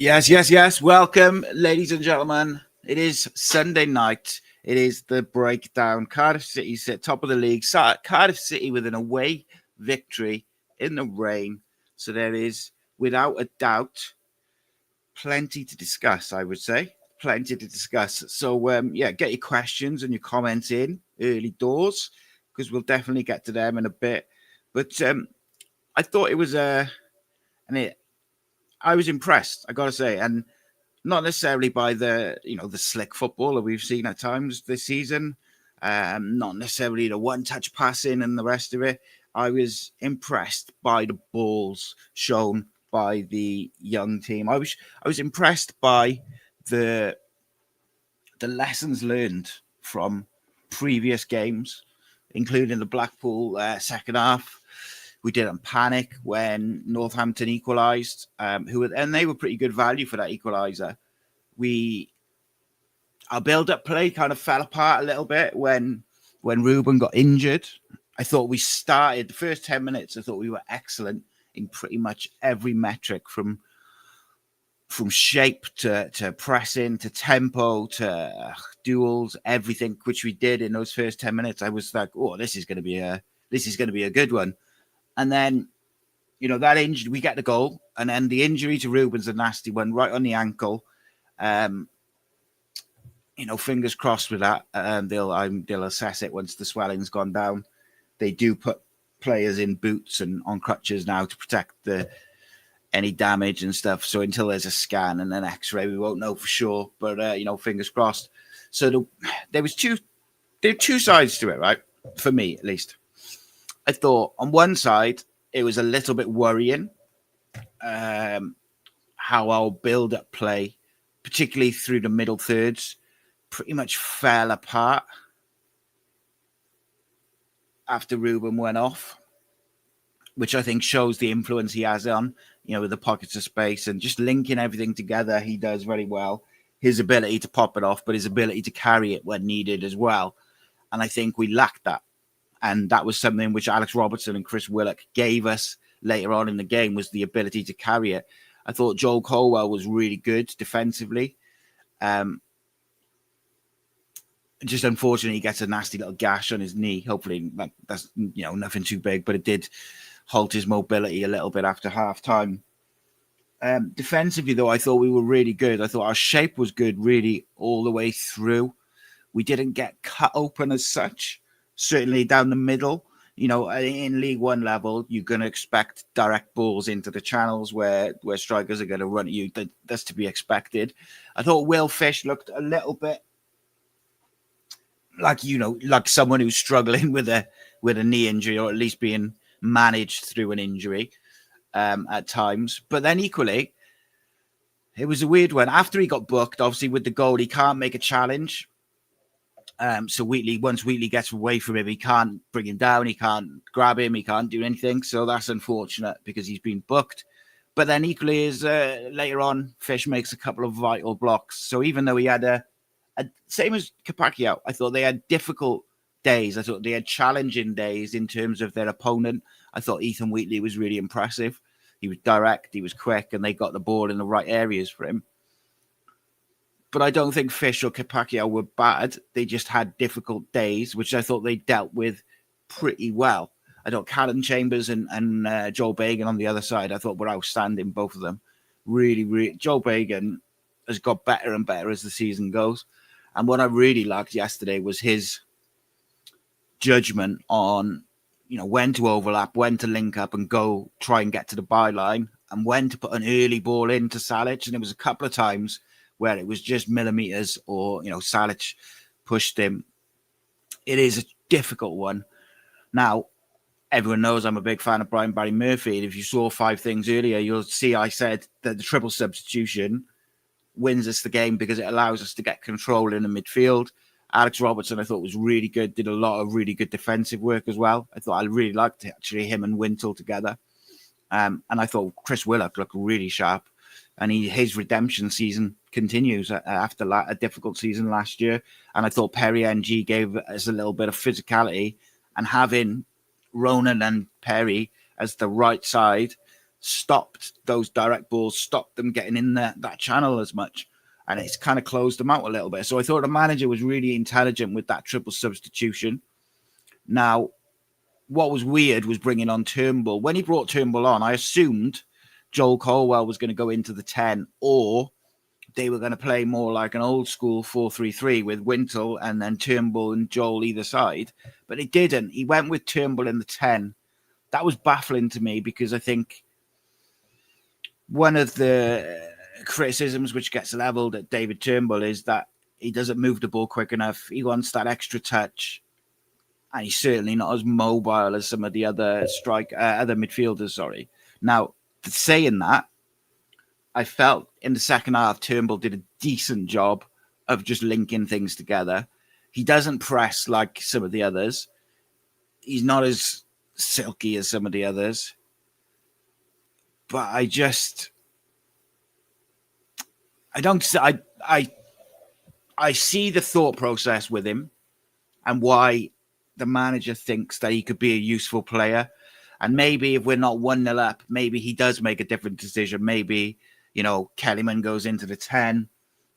Yes. Welcome, ladies and gentlemen. It is Sunday night. It is the breakdown. Cardiff City sit top of the league. Cardiff City with an away victory in the rain. So there is, without a doubt, plenty to discuss, I would say. Plenty to discuss. So, get your questions and your comments in early doors, because we'll definitely get to them in a bit. But I thought it was I was impressed, I got to say, and not necessarily by the slick football that we've seen at times this season, not necessarily the one-touch passing and the rest of it. I was impressed by the balls shown by the young team. I was impressed by the lessons learned from previous games, including the Blackpool second half. We didn't panic when Northampton equalised, and they were pretty good value for that equaliser. Our build-up play kind of fell apart a little bit when Ruben got injured. I thought we started the first 10 minutes. I thought we were excellent in pretty much every metric, from shape to pressing to tempo to duels, everything which we did in those first 10 minutes. I was like, oh, this is going to be a good one. And then, that injury, we get the goal, and then the injury to Ruben's a nasty one, right on the ankle. Fingers crossed with that. They'll assess it once the swelling's gone down. They do put players in boots and on crutches now to protect any damage and stuff. So until there's a scan and an X-ray, we won't know for sure. But fingers crossed. So there were two sides to it, right? For me, at least. I thought on one side it was a little bit worrying how our build-up play, particularly through the middle thirds, pretty much fell apart after Ruben went off, which I think shows the influence he has on, with the pockets of space and just linking everything together. He does very well. His ability to pop it off, but his ability to carry it when needed as well. And I think we lacked that. And that was something which Alex Robertson and Chris Willock gave us later on in the game, was the ability to carry it. I thought Joel Colwell was really good defensively. Just unfortunately, he gets a nasty little gash on his knee. Hopefully, that's nothing too big, but it did halt his mobility a little bit after half time. Defensively, though, I thought we were really good. I thought our shape was good really all the way through. We didn't get cut open as such. Certainly down the middle, in League One level, you're going to expect direct balls into the channels where strikers are going to run at you. That's to be expected. I thought Will Fish looked a little bit like someone who's struggling with a knee injury, or at least being managed through an injury at times. But then equally, it was a weird one. After he got booked, obviously with the goal, he can't make a challenge. So once Wheatley gets away from him, he can't bring him down, he can't grab him, he can't do anything. So that's unfortunate because he's been booked. But then equally, later on, Fish makes a couple of vital blocks. So even though he had a same as Capaccio, I thought they had difficult days. I thought they had challenging days in terms of their opponent. I thought Ethan Wheatley was really impressive. He was direct, he was quick, and they got the ball in the right areas for him. But I don't think Fish or Capaccio were bad. They just had difficult days, which I thought they dealt with pretty well. I thought Callum Chambers and Joel Bagan on the other side, I thought were outstanding, both of them. Really, really. Joel Bagan has got better and better as the season goes. And what I really liked yesterday was his judgment on, when to overlap, when to link up and go try and get to the byline, and when to put an early ball into Salic. And it was a couple of times where it was just millimeters, or, Salic pushed him. It is a difficult one. Now, everyone knows I'm a big fan of Brian Barry Murphy. And if you saw 5 things earlier, you'll see I said that the triple substitution wins us the game because it allows us to get control in the midfield. Alex Robertson, I thought, was really good, did a lot of really good defensive work as well. I thought I really liked actually him and Wintle together. And I thought Chris Willock looked really sharp. And his redemption season continues after a difficult season last year. And I thought Perry NG gave us a little bit of physicality, and having Ronan and Perry as the right side stopped those direct balls, stopped them getting in that channel as much. And it's kind of closed them out a little bit. So I thought the manager was really intelligent with that triple substitution. Now, what was weird was bringing on Turnbull. When he brought Turnbull on, I assumed Joel Colwell was going to go into the 10, or they were going to play more like an old school 4-3-3 with Wintle and then Turnbull and Joel either side. But it didn't. He went with Turnbull in the 10. That was baffling to me because I think one of the criticisms which gets leveled at David Turnbull is that he doesn't move the ball quick enough. He wants that extra touch. And he's certainly not as mobile as some of the other other midfielders, sorry. Now, saying that, I felt in the second half, Turnbull did a decent job of just linking things together. He doesn't press like some of the others. He's not as silky as some of the others. But I see the thought process with him and why the manager thinks that he could be a useful player. And maybe if we're not 1-0 up, maybe he does make a different decision. Maybe, Kellyman goes into the 10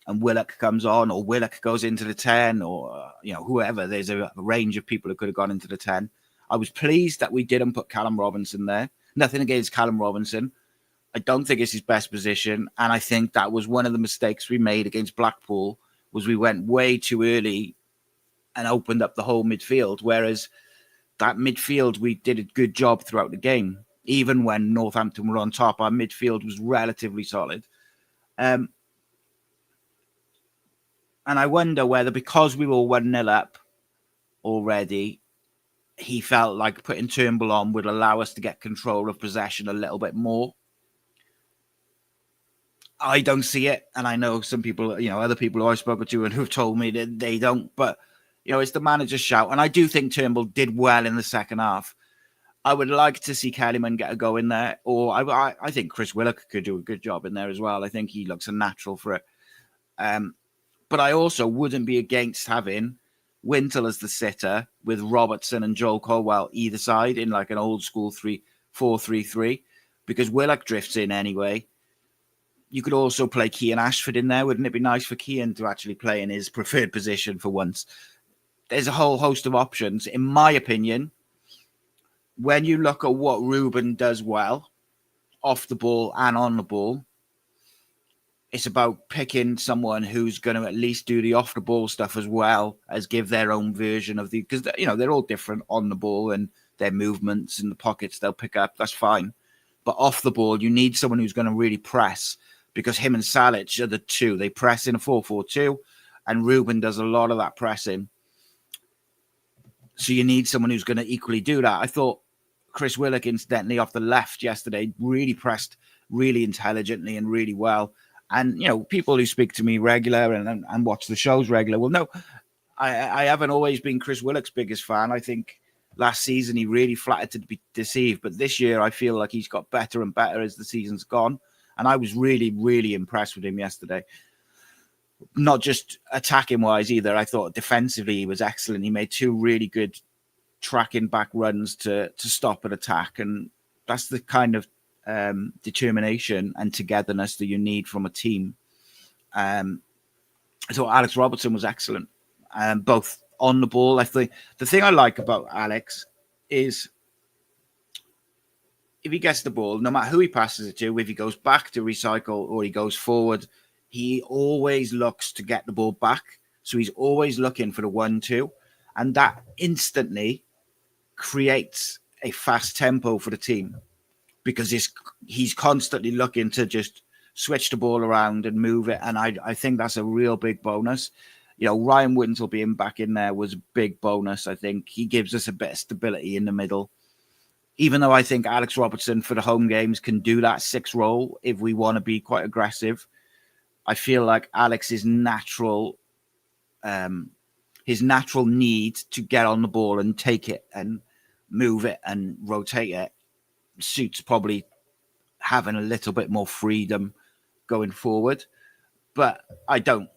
and Willock comes on, or Willock goes into the 10, or, whoever. There's a range of people who could have gone into the 10. I was pleased that we didn't put Callum Robinson there. Nothing against Callum Robinson. I don't think it's his best position. And I think that was one of the mistakes we made against Blackpool, was we went way too early and opened up the whole midfield, whereas that midfield, we did a good job throughout the game. Even when Northampton were on top, our midfield was relatively solid. And I wonder whether, because we were 1-0 up already, he felt like putting Turnbull on would allow us to get control of possession a little bit more. I don't see it. And I know some people, other people who I've spoken to and who've told me that they don't. But, it's the manager's shout. And I do think Turnbull did well in the second half. I would like to see Kellyman get a go in there. Or I think Chris Willock could do a good job in there as well. I think he looks a natural for it. But I also wouldn't be against having Wintle as the sitter with Robertson and Joel Colwell either side in like an old school 4-3-3, because Willock drifts in anyway. You could also play Kean Ashford in there. Wouldn't it be nice for Kean to actually play in his preferred position for once? There's a whole host of options. In my opinion, when you look at what Ruben does well, off the ball and on the ball, it's about picking someone who's going to at least do the off the ball stuff as well as give their own version of because they're all different on the ball and their movements in the pockets they'll pick up. That's fine. But off the ball, you need someone who's going to really press, because him and Salic are the two. They press in a 4-4-2, and Ruben does a lot of that pressing. So you need someone who's going to equally do that. I thought Chris Willock, incidentally, off the left yesterday, really pressed really intelligently and really well. And, people who speak to me regular and watch the shows regular will know I haven't always been Chris Willock's biggest fan. I think last season he really flattered to be deceived. But this year I feel like he's got better and better as the season's gone. And I was really, really impressed with him yesterday. Not just attacking-wise either. I thought defensively he was excellent. He made 2 really good tracking back runs to stop an attack. And that's the kind of determination and togetherness that you need from a team. I thought Alex Robertson was excellent, both on the ball. I think the thing I like about Alex is if he gets the ball, no matter who he passes it to, if he goes back to recycle or he goes forward, he always looks to get the ball back. So he's always looking for the 1-2, and that instantly creates a fast tempo for the team, because he's constantly looking to just switch the ball around and move it. And I think that's a real big bonus. Ryan Wintle being back in there was a big bonus. I think he gives us a bit of stability in the middle. Even though I think Alex Robertson for the home games can do that 6 role if we want to be quite aggressive. I feel like Alex's natural need to get on the ball and take it and move it and rotate it suits probably having a little bit more freedom going forward. But I don't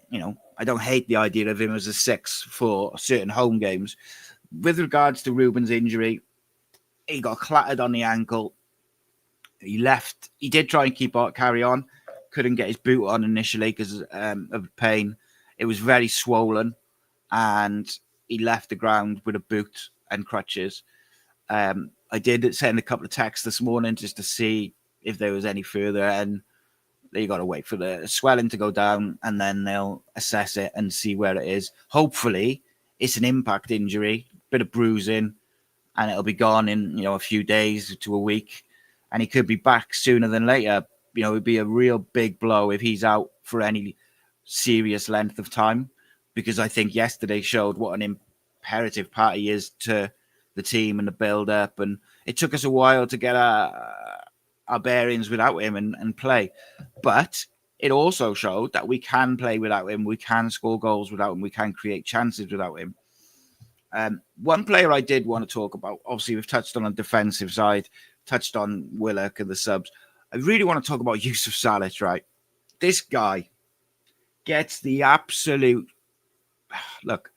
hate the idea of him as a 6 for certain home games. With regards to Ruben's injury, he got clattered on the ankle. He left. He did try and carry on. Couldn't get his boot on initially because of pain. It was very swollen, and he left the ground with a boot and crutches. I did send a couple of texts this morning just to see if there was any further, and you got to wait for the swelling to go down, and then they'll assess it and see where it is. Hopefully, it's an impact injury, bit of bruising, and it'll be gone in a few days to a week, and he could be back sooner than later. It'd be a real big blow if he's out for any serious length of time, because I think yesterday showed what an imperative part he is to the team and the build-up, and it took us a while to get our bearings without him and play. But it also showed that we can play without him, we can score goals without him, we can create chances without him. One player I did want to talk about, obviously we've touched on the defensive side, touched on Willock and the subs. I really want to talk about Yusuf Salic, right? This guy gets the absolute... Look,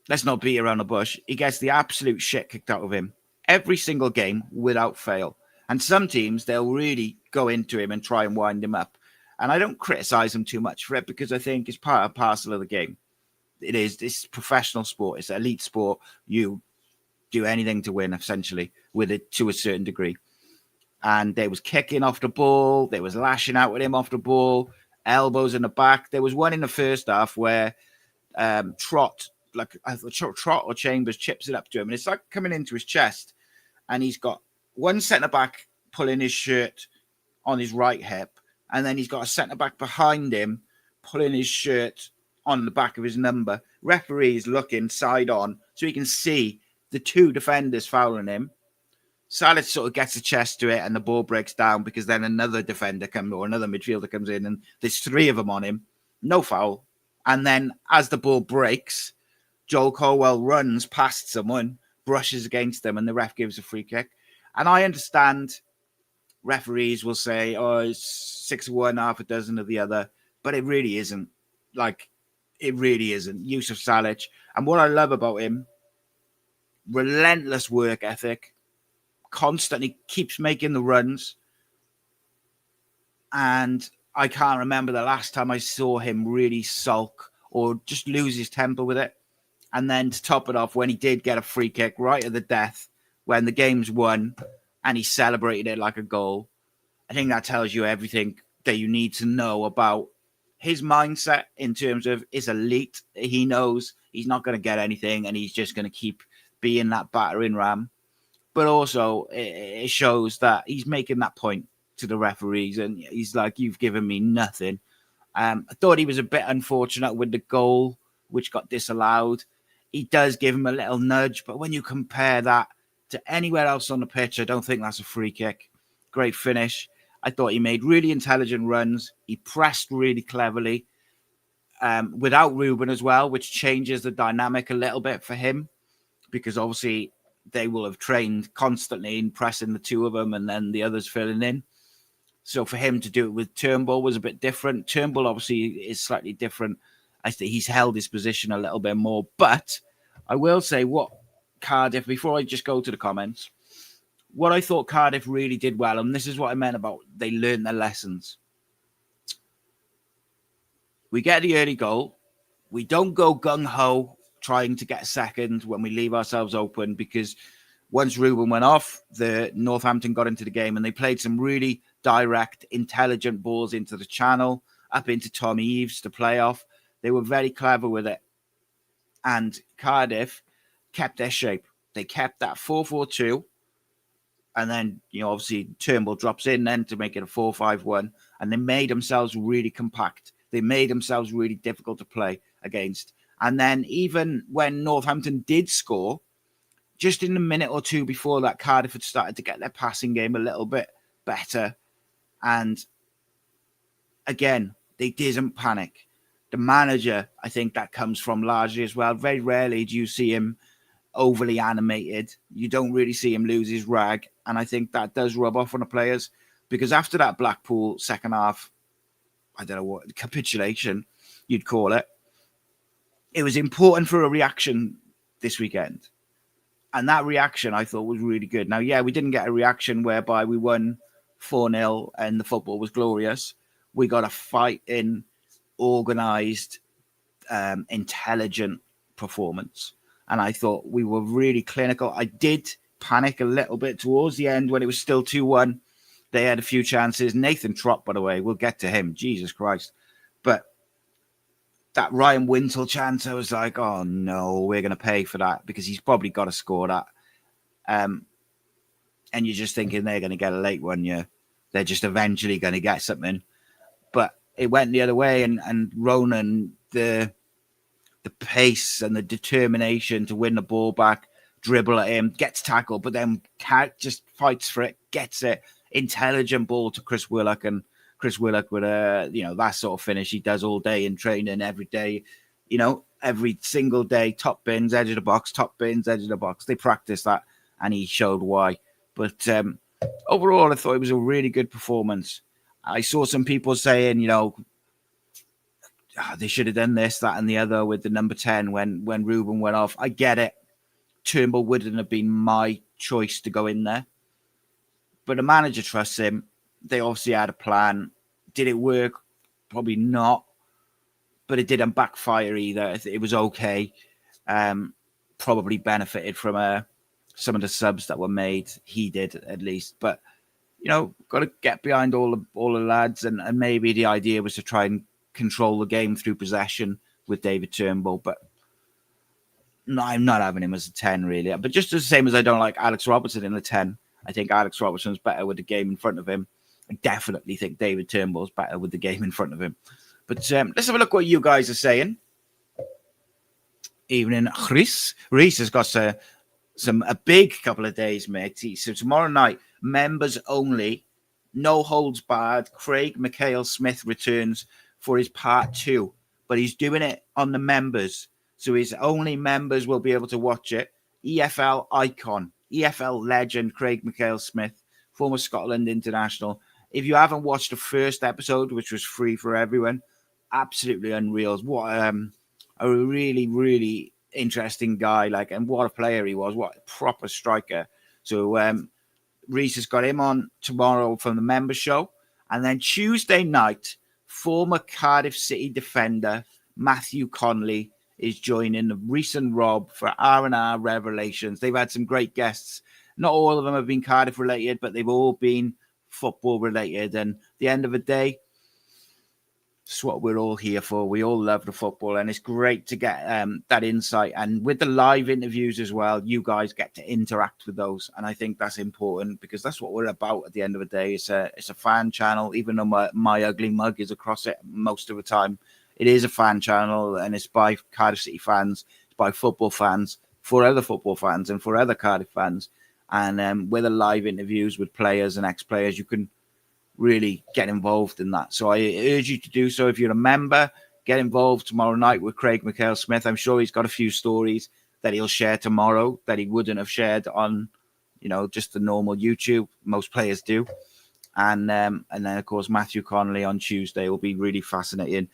let's not beat around the bush. He gets the absolute shit kicked out of him every single game without fail. And some teams, they'll really go into him and try and wind him up. And I don't criticize him too much for it, because I think it's part and parcel of the game. It is. It's professional sport. It's elite sport. You do anything to win, essentially, with it to a certain degree. And there was kicking off the ball. There was lashing out with him off the ball. Elbows in the back. There was one in the first half where Trot or Chambers chips it up to him. And it's like coming into his chest. And he's got one centre-back pulling his shirt on his right hip. And then he's got a centre-back behind him pulling his shirt on the back of his number. Referee's looking side on so he can see the two defenders fouling him. Salic sort of gets a chest to it and the ball breaks down, because then another defender comes, or another midfielder comes in, and there's three of them on him. No foul. And then as the ball breaks, Joel Colwell runs past someone, brushes against them, and the ref gives a free kick. And I understand referees will say, oh, it's 6 of one, half a dozen of the other. But it really isn't. It really isn't. Yusuf Salic. And what I love about him, relentless work ethic, constantly keeps making the runs. And I can't remember the last time I saw him really sulk or just lose his temper with it. And then to top it off, when he did get a free kick right at the death, when the game's won, and he celebrated it like a goal, I think that tells you everything that you need to know about his mindset in terms of it's elite. He knows he's not going to get anything, and he's just going to keep being that battering ram. But also, it shows that he's making that point to the referees, and he's like, you've given me nothing. I thought he was a bit unfortunate with the goal, which got disallowed. He does give him a little nudge, but when you compare that to anywhere else on the pitch, I don't think that's a free kick. Great finish. I thought he made really intelligent runs. He pressed really cleverly without Ruben as well, which changes the dynamic a little bit for him, because obviously they will have trained constantly in pressing the two of them and then the others filling in. So for him to do it with Turnbull was a bit different. Turnbull obviously is slightly different. I think he's held his position a little bit more. But I will say what Cardiff, before I just go to the comments, what I thought Cardiff really did well, and this is what I meant about they learned their lessons. We get the early goal. We don't go gung-ho trying to get a second when we leave ourselves open, because once Ruben went off, the Northampton got into the game and they played some really direct, intelligent balls into the channel, up into Tommy Eaves to play off. They were very clever with it. And Cardiff kept their shape. They kept that 4-4-2. And then, obviously Turnbull drops in then to make it a 4-5-1. And they made themselves really compact. They made themselves really difficult to play against. And then even when Northampton did score, just in a minute or two before that, Cardiff had started to get their passing game a little bit better. And again, they didn't panic. The manager, I think that comes from largely as well. Very rarely do you see him overly animated. You don't really see him lose his rag. And I think that does rub off on the players, because after that Blackpool second half, I don't know what, capitulation you'd call it, it was important for a reaction this weekend. And that reaction I thought was really good. Now, yeah, we didn't get a reaction whereby we won 4-0 and the football was glorious. We got a fighting, organised, intelligent performance. And I thought we were really clinical. I did panic a little bit towards the end when it was still 2-1. They had a few chances. Nathan Trott, by the way, we'll get to him. Jesus Christ. But that Ryan Wintle chance, I was like, oh, no, we're going to pay for that because he's probably got to score that. And you're just thinking they're going to get a late one. They're just eventually going to get something. But it went the other way. And Ronan, the pace and the determination to win the ball back, dribble at him, gets tackled, but then just fights for it, gets it. Intelligent ball to Chris Willock, and Chris Willock with that sort of finish he does all day in training, every day, every single day, top bins, edge of the box, top bins, edge of the box. They practice that, and he showed why. But overall, I thought it was a really good performance. I saw some people saying, they should have done this, that, and the other with the number 10 when Ruben went off. I get it. Turnbull wouldn't have been my choice to go in there. But the manager trusts him. They obviously had a plan. Did it work? Probably not. But it didn't backfire either. It was okay. Probably benefited from some of the subs that were made. He did, at least. But, got to get behind all the lads. And maybe the idea was to try and control the game through possession with David Turnbull. But no, I'm not having him as a 10, really. But just the same as I don't like Alex Robertson in the 10. I think Alex Robertson's better with the game in front of him. I definitely think David Turnbull's better with the game in front of him. But let's have a look what you guys are saying. Evening, Rhys. Rhys has got a big couple of days, mate. So tomorrow night, members only, no holds barred. Craig McHale-Smith returns for his part 2, but he's doing it on the members. So his only members will be able to watch it. EFL icon, EFL legend Craig McHale-Smith, former Scotland international. If you haven't watched the first episode, which was free for everyone, absolutely unreal. What a really, really interesting guy, and what a player he was. What a proper striker. So Rhys has got him on tomorrow from the member show. And then Tuesday night, former Cardiff City defender Matthew Connolly is joining Rhys and Rob for R&R Revelations. They've had some great guests. Not all of them have been Cardiff related, but they've all been football related. And at the end of the day, it's what we're all here for. We all love the football, and it's great to get that insight. And with the live interviews as well, you guys get to interact with those. And I think that's important because that's what we're about at the end of the day. It's a fan channel, even though my ugly mug is across it most of the time. It is a fan channel, and it's by Cardiff City fans, it's by football fans, for other football fans, and for other Cardiff fans. And with the live interviews with players and ex-players, you can really get involved in that. So I urge you to do so. If you're a member, get involved tomorrow night with Craig McHale-Smith. I'm sure he's got a few stories that he'll share tomorrow that he wouldn't have shared on, just the normal YouTube. Most players do. And then, of course, Matthew Connolly on Tuesday will be really fascinating.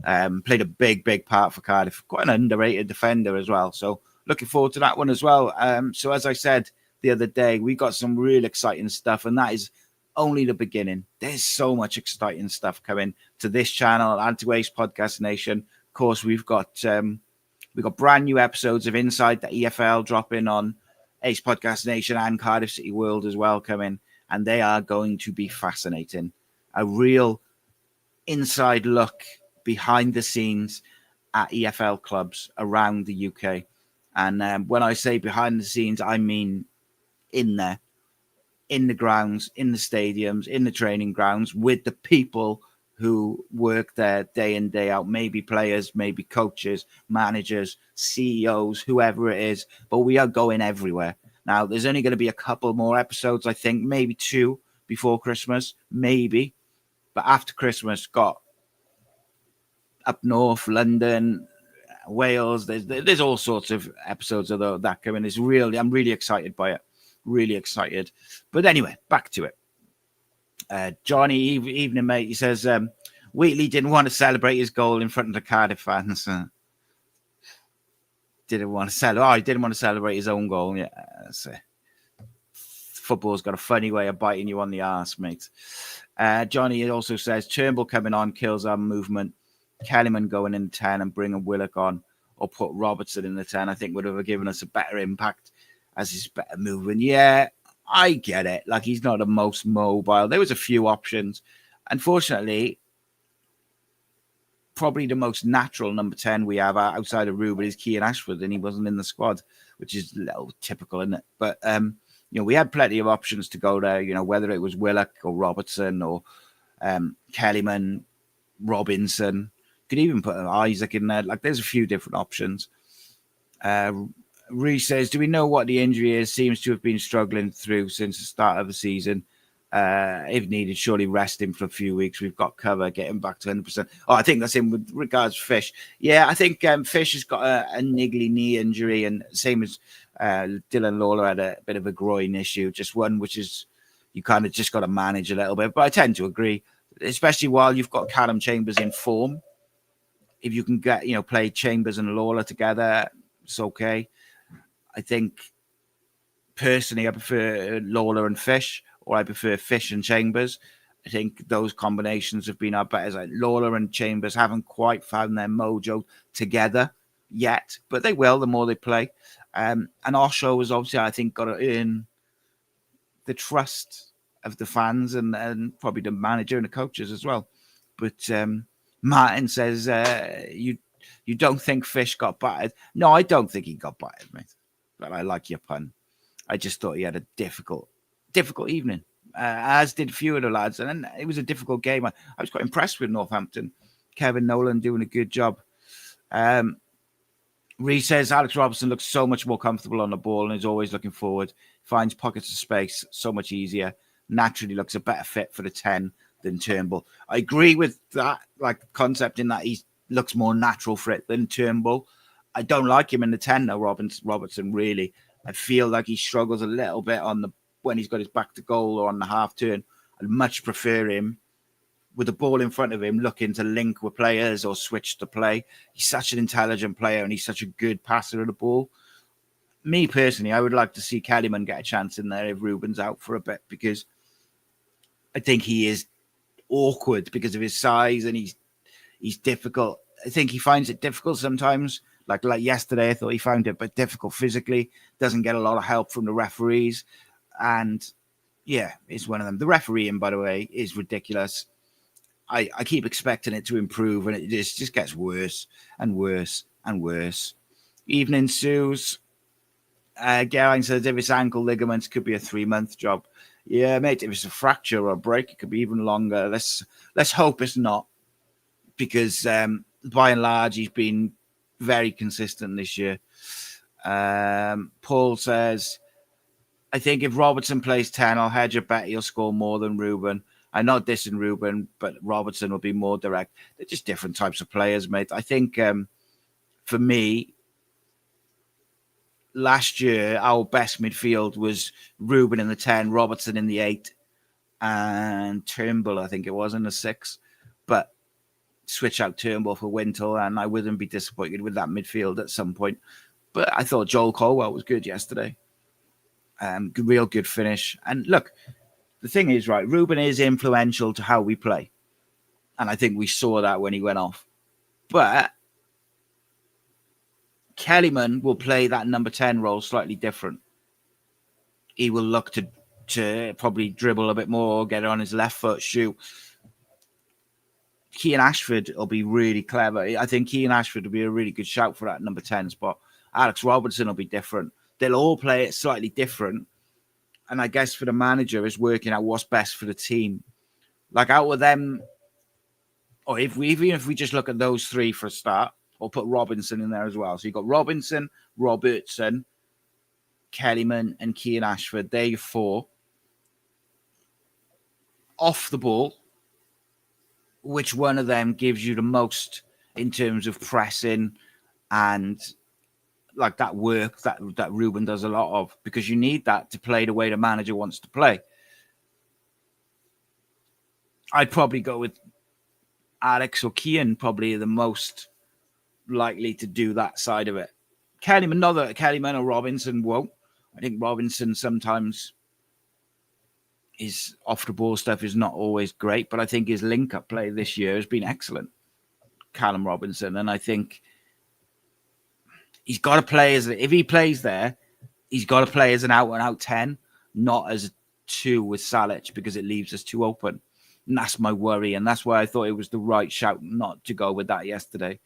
Played a big part for Cardiff. Quite an underrated defender as well. So looking forward to that one as well. So as I said the other day, we got some real exciting stuff, and that is only the beginning. There's so much exciting stuff coming to this channel and to Ace Podcast Nation. Of course, we've got brand new episodes of Inside the EFL dropping on Ace Podcast Nation and Cardiff City World as well coming, and they are going to be fascinating. A real inside look behind the scenes at EFL clubs around the UK. And when I say behind the scenes, I mean in there, in the grounds, in the stadiums, in the training grounds, with the people who work there day in, day out, maybe players, maybe coaches, managers, CEOs, whoever it is. But we are going everywhere. Now, there's only going to be a couple more episodes, I think, maybe 2 before Christmas, maybe. But after Christmas, got up north, London, Wales. There's all sorts of episodes of that coming. I'm really excited by it. Really excited. But anyway, back to it. Johnny, evening, mate. He says, Wheatley didn't want to celebrate his goal in front of the Cardiff fans. didn't want to celebrate. Oh, he didn't want to celebrate his own goal. Yeah, that's it. Football's got a funny way of biting you on the arse, mate. Johnny also says Turnbull coming on kills our movement. Kellyman going in 10 and bringing Willock on, or put Robertson in the 10, I think would have given us a better impact as he's better moving. Yeah, I get it. Like, he's not the most mobile. There was a few options. Unfortunately, probably the most natural number 10 we have outside of Ruben is Kean Ashford, and he wasn't in the squad, which is a little typical, isn't it? But, we had plenty of options to go there, whether it was Willock or Robertson or Kellyman, Robinson. Could even put Isaac in there. Like, there's a few different options. Reece says, do we know what the injury is? Seems to have been struggling through since the start of the season. If needed, surely rest him for a few weeks. We've got cover, get him back to 100%. Oh, I think that's him with regards to Fish. Yeah, I think Fish has got a niggly knee injury, and same as Dylan Lawler had a bit of a groin issue, just one which is you kind of just got to manage a little bit. But I tend to agree, especially while you've got Callum Chambers in form. If you can get, play Chambers and Lawler together, it's okay. I think personally I prefer Lawler and Fish, or I prefer Fish and Chambers. I think those combinations have been our better. Like Lawler and Chambers haven't quite found their mojo together yet, but they will the more they play. And Osho has obviously, I think, got to earn the trust of the fans and probably the manager and the coaches as well. But Martin says, you don't think Fish got battered? No, I don't think he got battered, mate. But I like your pun. I just thought he had a difficult evening, as did a few of the lads. And it was a difficult game. I was quite impressed with Northampton. Kevin Nolan doing a good job. Reece says Alex Robertson looks so much more comfortable on the ball and is always looking forward. Finds pockets of space so much easier. Naturally looks a better fit for the 10 than Turnbull. I agree with that, like concept in that he looks more natural for it than Turnbull. I don't like him in the 10 though, Robertson, really. I feel like he struggles a little bit when he's got his back to goal or on the half turn. I'd much prefer him with the ball in front of him, looking to link with players or switch to play. He's such an intelligent player and he's such a good passer of the ball. Me personally, I would like to see Kellyman get a chance in there if Ruben's out for a bit, because I think he is awkward because of his size and he's difficult. I think he finds it difficult sometimes. Like yesterday, I thought he found it a bit difficult physically. Doesn't get a lot of help from the referees. And yeah, it's one of them. The refereeing, by the way, is ridiculous. I keep expecting it to improve, and it just gets worse and worse and worse. Evening, Suze. Geraint says if it's ankle ligaments, could be a 3-month job. Yeah, mate, if it's a fracture or a break, it could be even longer. Let's hope it's not, because by and large, he's been very consistent this year. Paul says, I think if Robertson plays 10, I'll hedge a bet he'll score more than Ruben. I'm not dissing Ruben, but Robertson will be more direct. They're just different types of players, mate. I think for me, last year, our best midfield was Ruben in the 10, Robertson in the 8, and Turnbull, I think it was, in the 6. But switch out Turnbull for Wintle, and I wouldn't be disappointed with that midfield at some point. But I thought Joel Colwell was good yesterday. Real good finish. And look, the thing is, right, Ruben is influential to how we play. And I think we saw that when he went off. But Kellyman will play that number 10 role slightly different. He will look to probably dribble a bit more, get it on his left foot, shoot. Kean Ashford will be really clever. I think Kean Ashford will be a really good shout for that number 10 spot. Alex Robertson will be different. They'll all play it slightly different. And I guess for the manager is working out what's best for the team. Like out of them, or even if we just look at those 3 for a start, or put Robinson in there as well. So you've got Robinson, Robertson, Kellyman, and Kean Ashford. They're your 4. Off the ball, which one of them gives you the most in terms of pressing and like that work that Ruben does a lot of, because you need that to play the way the manager wants to play. I'd probably go with Alex or Kean, probably the most likely to do that side of it. Kellyman, not that Kellyman or Robinson won't. I think Robinson sometimes his off the ball stuff is not always great, but I think his link up play this year has been excellent. Callum Robinson, and I think he's got to play as if he plays there, he's got to play as an out and out 10, not as a 2 with Salic, because it leaves us too open. And that's my worry, and that's why I thought it was the right shout not to go with that yesterday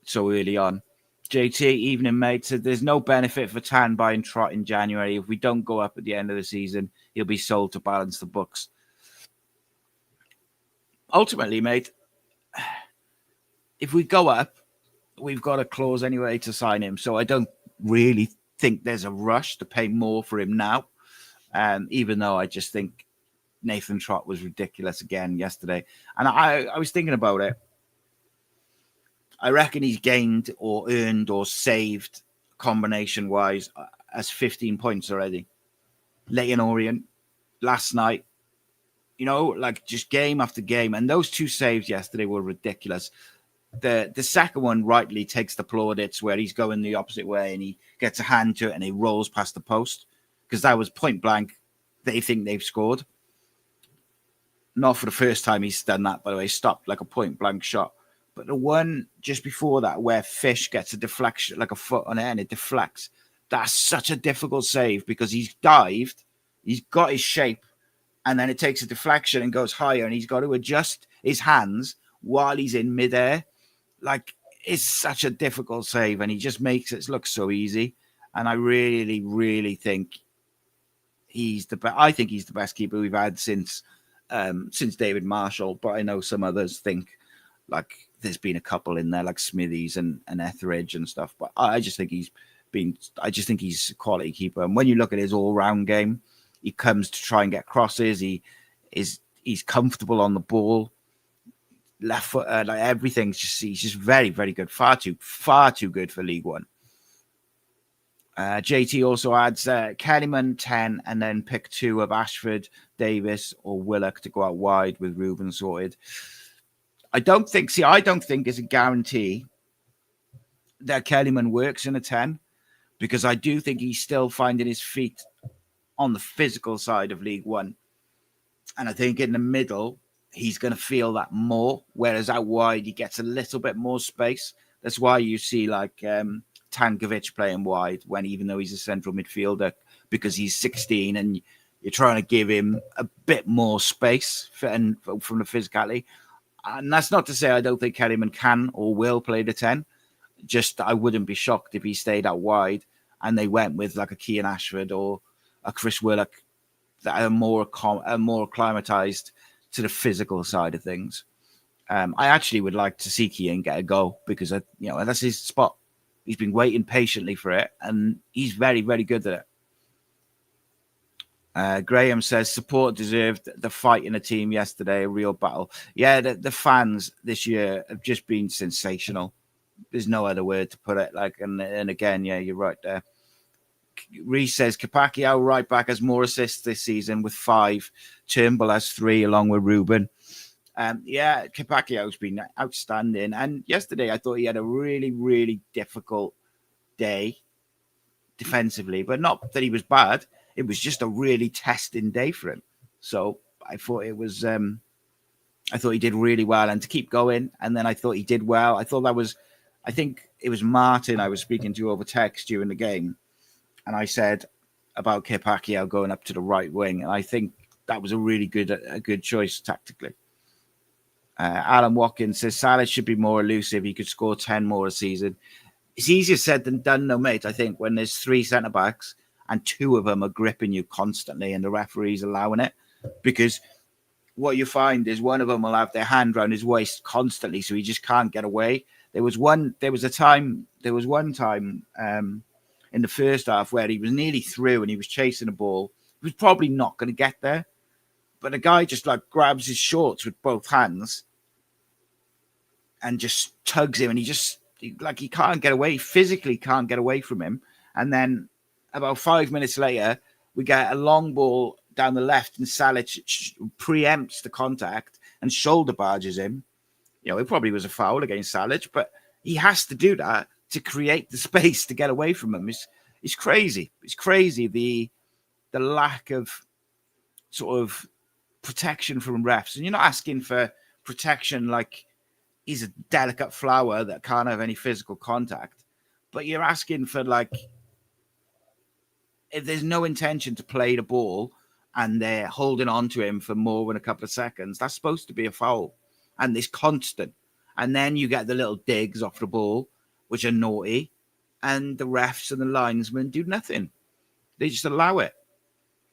so early on. JT, evening mate, said there's no benefit for Tan buying Trot in January. If we don't go up at the end of the season, he'll be sold to balance the books. Ultimately, mate, if we go up, we've got a clause anyway to sign him. So I don't really think there's a rush to pay more for him now. Even though I just think Nathan Trott was ridiculous again yesterday. And I was thinking about it. I reckon he's gained or earned or saved combination-wise as 15 points already. Leighton Orient last night, like just game after game. And those 2 saves yesterday were ridiculous. The second one rightly takes the plaudits where he's going the opposite way and he gets a hand to it and he rolls past the post, because that was point blank. They think they've scored. Not for the first time he's done that, by the way. Stopped like a point blank shot. But the one just before that where Fish gets a deflection, like a foot on it, and it deflects, that's such a difficult save because he's dived, he's got his shape, and then it takes a deflection and goes higher, and he's got to adjust his hands while he's in midair. Like, it's such a difficult save, and he just makes it look so easy. And I really, really think he's the best. I think he's the best keeper we've had since David Marshall. But I know some others think like there's been a couple in there like Smithies and Etheridge and stuff. But I just think he's a quality keeper. And when you look at his all-round game, he comes to try and get crosses. He's comfortable on the ball. Left foot, like everything's he's just very, very good. Far too good for League One. JT also adds Kellyman 10 and then pick 2 of Ashford, Davis or Willock to go out wide with Ruben sorted. I don't think it's a guarantee that Kellyman works in a 10, because I do think he's still finding his feet on the physical side of League One. And I think in the middle, he's going to feel that more, whereas out wide, he gets a little bit more space. That's why you see like Tankovic playing wide, even though he's a central midfielder, because he's 16 and you're trying to give him a bit more space from the physicality. And that's not to say I don't think Kellyman can or will play the 10. Just I wouldn't be shocked if he stayed out wide and they went with like a Kean Ashford or a Chris Willock that are more acclimatized to the physical side of things. I actually would like to see Kean get a goal because that's his spot. He's been waiting patiently for it, and he's very, very good at it. Graham says support deserved the fight in the team yesterday, a real battle. Yeah, the fans this year have just been sensational. There's no other word to put it. And again, yeah, you're right there. Reese says Capaccio right back has more assists this season with 5. Turnbull has 3 along with Ruben. Yeah, Capaccio's been outstanding. And yesterday I thought he had a really, really difficult day defensively, but not that he was bad. It was just a really testing day for him. So I thought I thought he did really well, and to keep going. And then I thought he did well. I think it was Martin I was speaking to over text during the game. And I said about Capaccio going up to the right wing. And I think that was a really good choice tactically. Alan Watkins says Salah should be more elusive. He could score 10 more a season. It's easier said than done, though, mate. I think when there's 3 centre-backs and 2 of them are gripping you constantly and the referee's allowing it. Because what you find is one of them will have their hand around his waist constantly, so he just can't get away. There was one time in the first half where he was nearly through and he was chasing the ball. He was probably not going to get there. But the guy just grabs his shorts with both hands and just tugs him, and he can't get away, physically can't get away from him. And then about 5 minutes later, we get a long ball down the left, and Salic preempts the contact and shoulder barges him. It probably was a foul against Salic, but he has to do that to create the space to get away from them. It's crazy. It's crazy the lack of sort of protection from refs. And you're not asking for protection like he's a delicate flower that can't have any physical contact, but you're asking for, like, if there's no intention to play the ball and they're holding on to him for more than a couple of seconds, that's supposed to be a foul. And it's constant. And then you get the little digs off the ball, which are naughty, and the refs and the linesmen do nothing. They just allow it.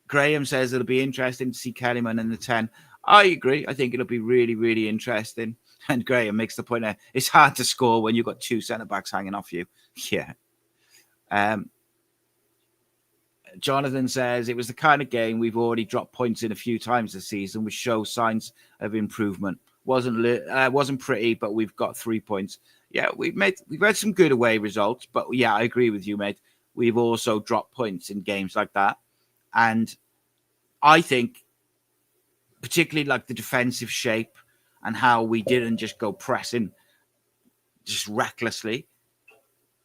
Graham says it'll be interesting to see Kellyman in the 10. I agree. I think it'll be really, really interesting. And Graham makes the point that it's hard to score when you've got two centre-backs hanging off you. Yeah. Jonathan says it was the kind of game we've already dropped points in a few times this season, which shows signs of improvement. Wasn't pretty, but we've got 3 points. Yeah, we've had some good away results, but yeah, I agree with you, mate. We've also dropped points in games like that. And I think particularly like the defensive shape and how we didn't just go pressing just recklessly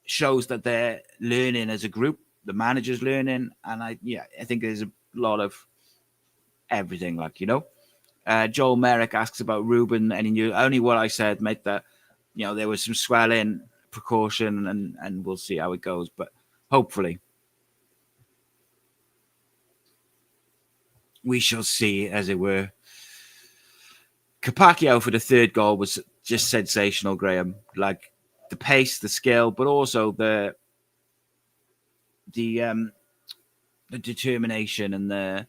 shows that they're learning as a group. The manager's learning. And I think there's a lot of everything, like, you know. Joel Merrick asks about Ruben. Only what I said, mate, that, you know, there was some swelling, precaution, and we'll see how it goes. But hopefully we shall see, as it were. Capaccio for the third goal was just sensational, Graham. Like the pace, the skill, but also the determination and the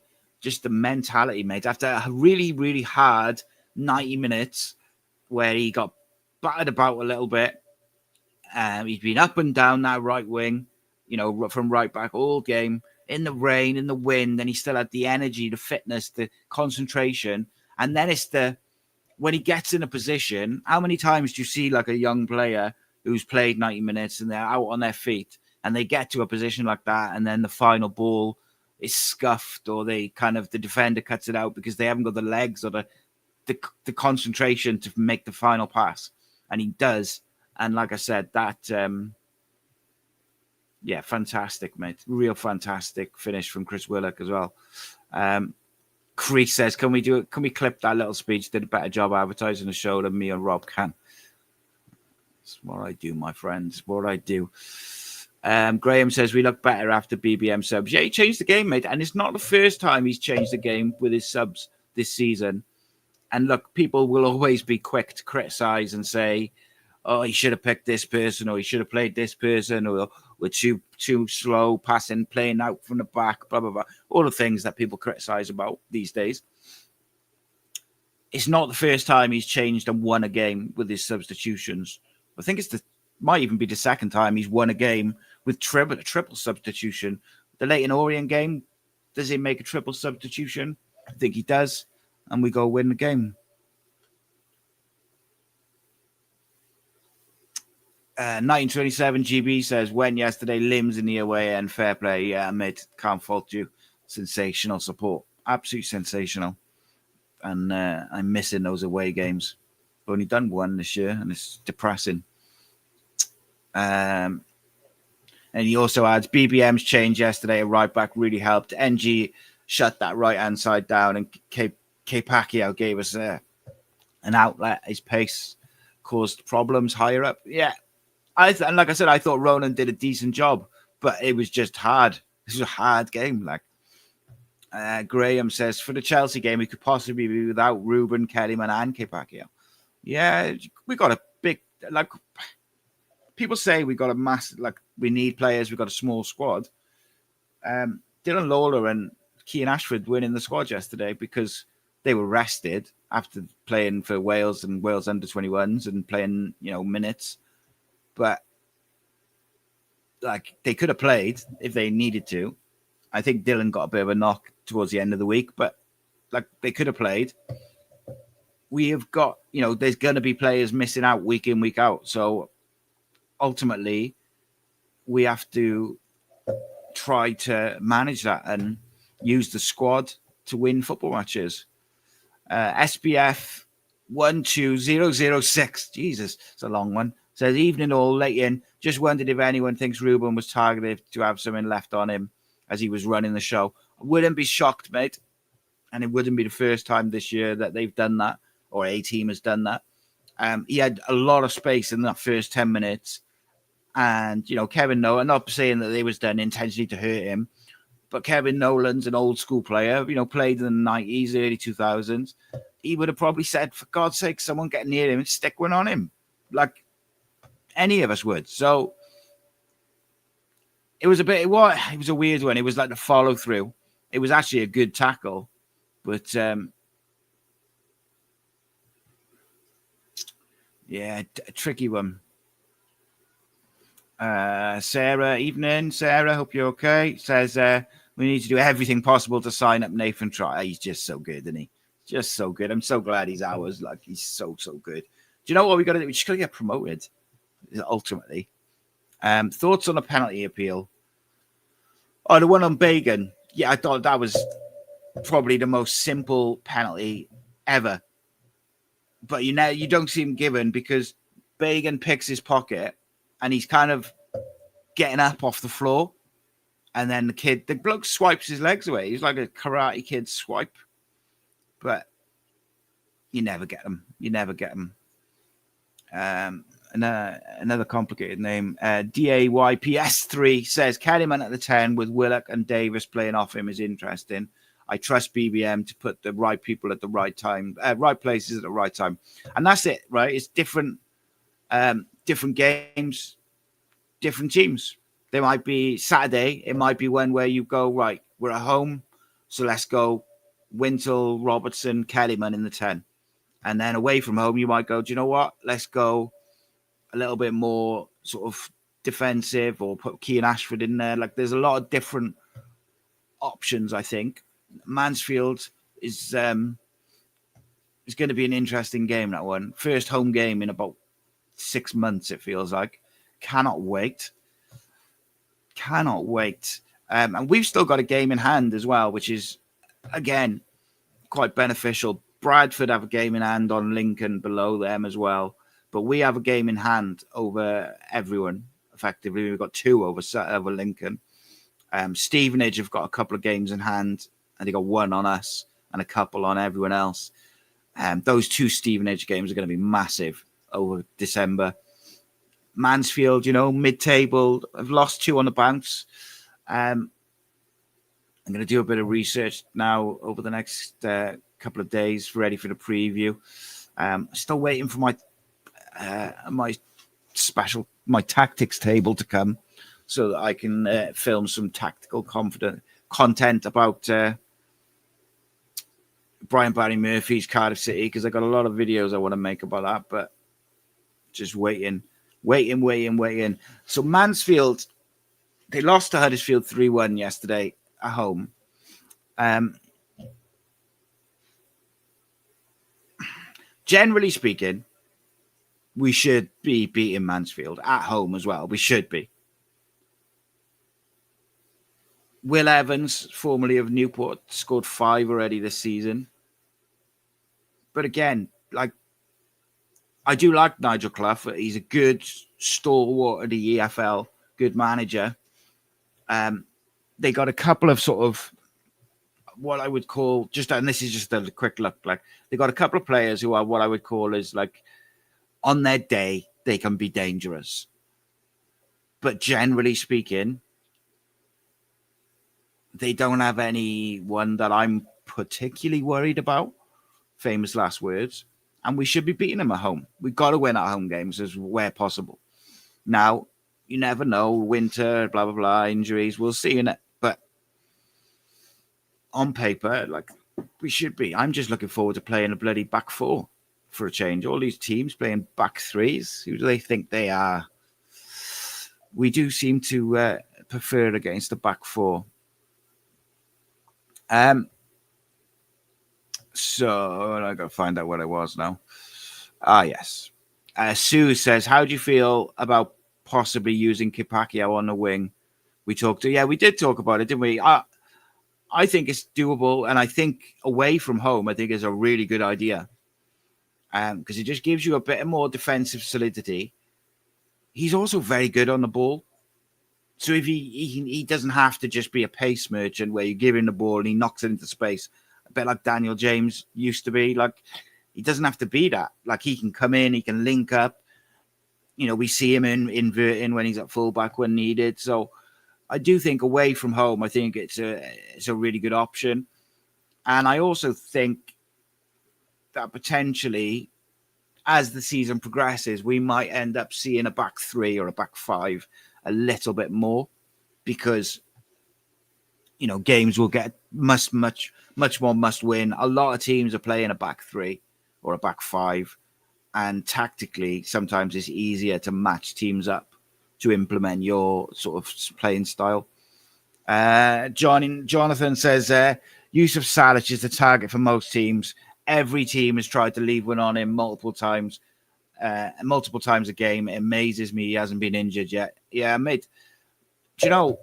mentality, mate. After a really, really hard 90 minutes where he got battered about a little bit, he's been up and down that right wing, you know, from right back all game, in the rain, in the wind, and he still had the energy, the fitness, the concentration. And then it's when he gets in a position, how many times do you see like a young player who's played 90 minutes and they're out on their feet and they get to a position like that, and then the final ball is scuffed, or the defender cuts it out because they haven't got the legs or the concentration to make the final pass, and he does. And like I said, that fantastic, mate, real fantastic finish from Chris Willock as well. Chris says, can we clip that little speech? Did a better job advertising the show than me and Rob can. That's what I do, my friends. What I do. Graham says we look better after BBM subs. Yeah, he changed the game, mate. And it's not the first time he's changed the game with his subs this season. And look, people will always be quick to criticize and say, oh, he should have picked this person, or he should have played this person, or we're too slow passing, playing out from the back, blah, blah, blah. All the things that people criticize about these days. It's not the first time he's changed and won a game with his substitutions. I think might even be the second time he's won a game with triple substitution. The Leyton Orient game, does he make a triple substitution? I think he does. And we go win the game. 1927 GB says, when yesterday, limbs in the away end, fair play. Yeah, mate, can't fault you. Sensational support. Absolutely sensational. And I'm missing those away games. I've only done one this year, and it's depressing. And he also adds, BBM's change yesterday at right back really helped. NG shut that right-hand side down, and Pacquiao gave us an outlet. His pace caused problems higher up. Yeah. And like I said, I thought Ronan did a decent job, but it was just hard. This was a hard game. Like Graham says, for the Chelsea game, we could possibly be without Ruben, Kellyman, and Pacquiao. Yeah, we got a big, like, people say we got a massive, like, we need players, we got a small squad. Dylan Lawler and Keane Ashford weren't in the squad yesterday because they were rested after playing for Wales and Wales under 21s and playing, you know, minutes. But like, they could have played if they needed to. I think Dylan got a bit of a knock towards the end of the week, but like, they could have played. We have got, you know, there's going to be players missing out week in, week out. So ultimately, we have to try to manage that and use the squad to win football matches. SBF 12006. Jesus, it's a long one. Says, evening all, late in. Just wondered if anyone thinks Ruben was targeted to have something left on him as he was running the show. I wouldn't be shocked, mate. And it wouldn't be the first time this year that they've done that, or a team has done that. He had a lot of space in that first 10 minutes. And, Kevin Nolan, I'm not saying that they was done intentionally to hurt him, but Kevin Nolan's an old school player, played in the 90s, early 2000s. He would have probably said, for God's sake, someone get near him and stick one on him. Like any of us would. So it was it was a weird one. It was like the follow through. It was actually a good tackle, but a tricky one. Sarah, evening. Sarah, hope you're okay. Says we need to do everything possible to sign up Nathan Trott. He's just so good, isn't he? Just so good. I'm so glad he's ours. Like, he's so good. Do you know what we got to do? We just got to get promoted, ultimately. Thoughts on a penalty appeal? Oh, the one on Bagan. Yeah, I thought that was probably the most simple penalty ever. But you don't see him given because Bagan picks his pocket and he's kind of getting up off the floor. And then the bloke swipes his legs away. He's like a Karate Kid swipe. But you never get them. Another complicated name. DAYPS3 says Kellyman at the 10 with Willock and Davis playing off him is interesting. I trust BBM to put the right people at the right time, right places at the right time. And that's it, right? It's different games, different teams. There might be Saturday. It might be one where you go, right, we're at home. So let's go Wintle, Robertson, Kellyman in the 10. And then away from home, you might go, do you know what? Let's go a little bit more sort of defensive or put Keane Ashford in there. Like, there's a lot of different options, I think. Mansfield is going to be an interesting game, that one. First home game in about 6 months, it feels like. Cannot wait. And we've still got a game in hand as well, which is, again, quite beneficial. Bradford have a game in hand on Lincoln below them as well. But we have a game in hand over everyone, effectively. We've got 2 over Lincoln. Stevenage have got a couple of games in hand, and they got 1 on us and a couple on everyone else. Those 2 Stevenage games are going to be massive over December. Mansfield, mid-table. I've lost 2 on the bounce. I'm going to do a bit of research now over the next couple of days, ready for the preview. Still waiting for my tactics table to come so that I can film some tactical content about Brian Barry Murphy's Cardiff City, because I got a lot of videos I want to make about that, but just waiting. So Mansfield, they lost to Huddersfield 3-1 yesterday at home. Generally speaking, we should be beating Mansfield at home as well. We should be. Will Evans, formerly of Newport, scored 5 already this season. But again, I do like Nigel Clough. He's a good stalwart of the EFL, good manager. They got a couple of sort of what I would call and this is just a quick look, they got a couple of players who are what I would call is on their day, they can be dangerous. But generally speaking, they don't have anyone that I'm particularly worried about. Famous last words. And we should be beating them at home. We've got to win at home games where possible. Now, you never know. Winter, blah, blah, blah, injuries. We'll see in it. But on paper, we should be. I'm just looking forward to playing a bloody back 4 for a change. All these teams playing back 3s. Who do they think they are? We do seem to prefer it against the back 4. So I got to find out what it was now. Yes. Sue says, how do you feel about possibly using Kipakio on the wing? We did talk about it, didn't we? I think it's doable, and I think away from home, I think is a really good idea. Because it just gives you a bit more defensive solidity. he's also very good on the ball. So if he doesn't have to just be a pace merchant where you give him the ball and he knocks it into space, a bit like Daniel James used to be. Like, he doesn't have to be that. Like, he can come in, he can link up. You know, we see him inverting when he's at fullback when needed. So I do think away from home, I think it's a really good option. And I also think that potentially, as the season progresses, we might end up seeing a back three or a back five a little bit more, because, you know, games will get much more must win. A lot of teams are playing a back three or a back five, and tactically sometimes it's easier to match teams up to implement your sort of playing style. Jonathan says Yusuf Salic is the target for most teams. Every team has tried to leave one on him multiple times a game. It amazes me he hasn't been injured yet. Yeah, mate. Do you know,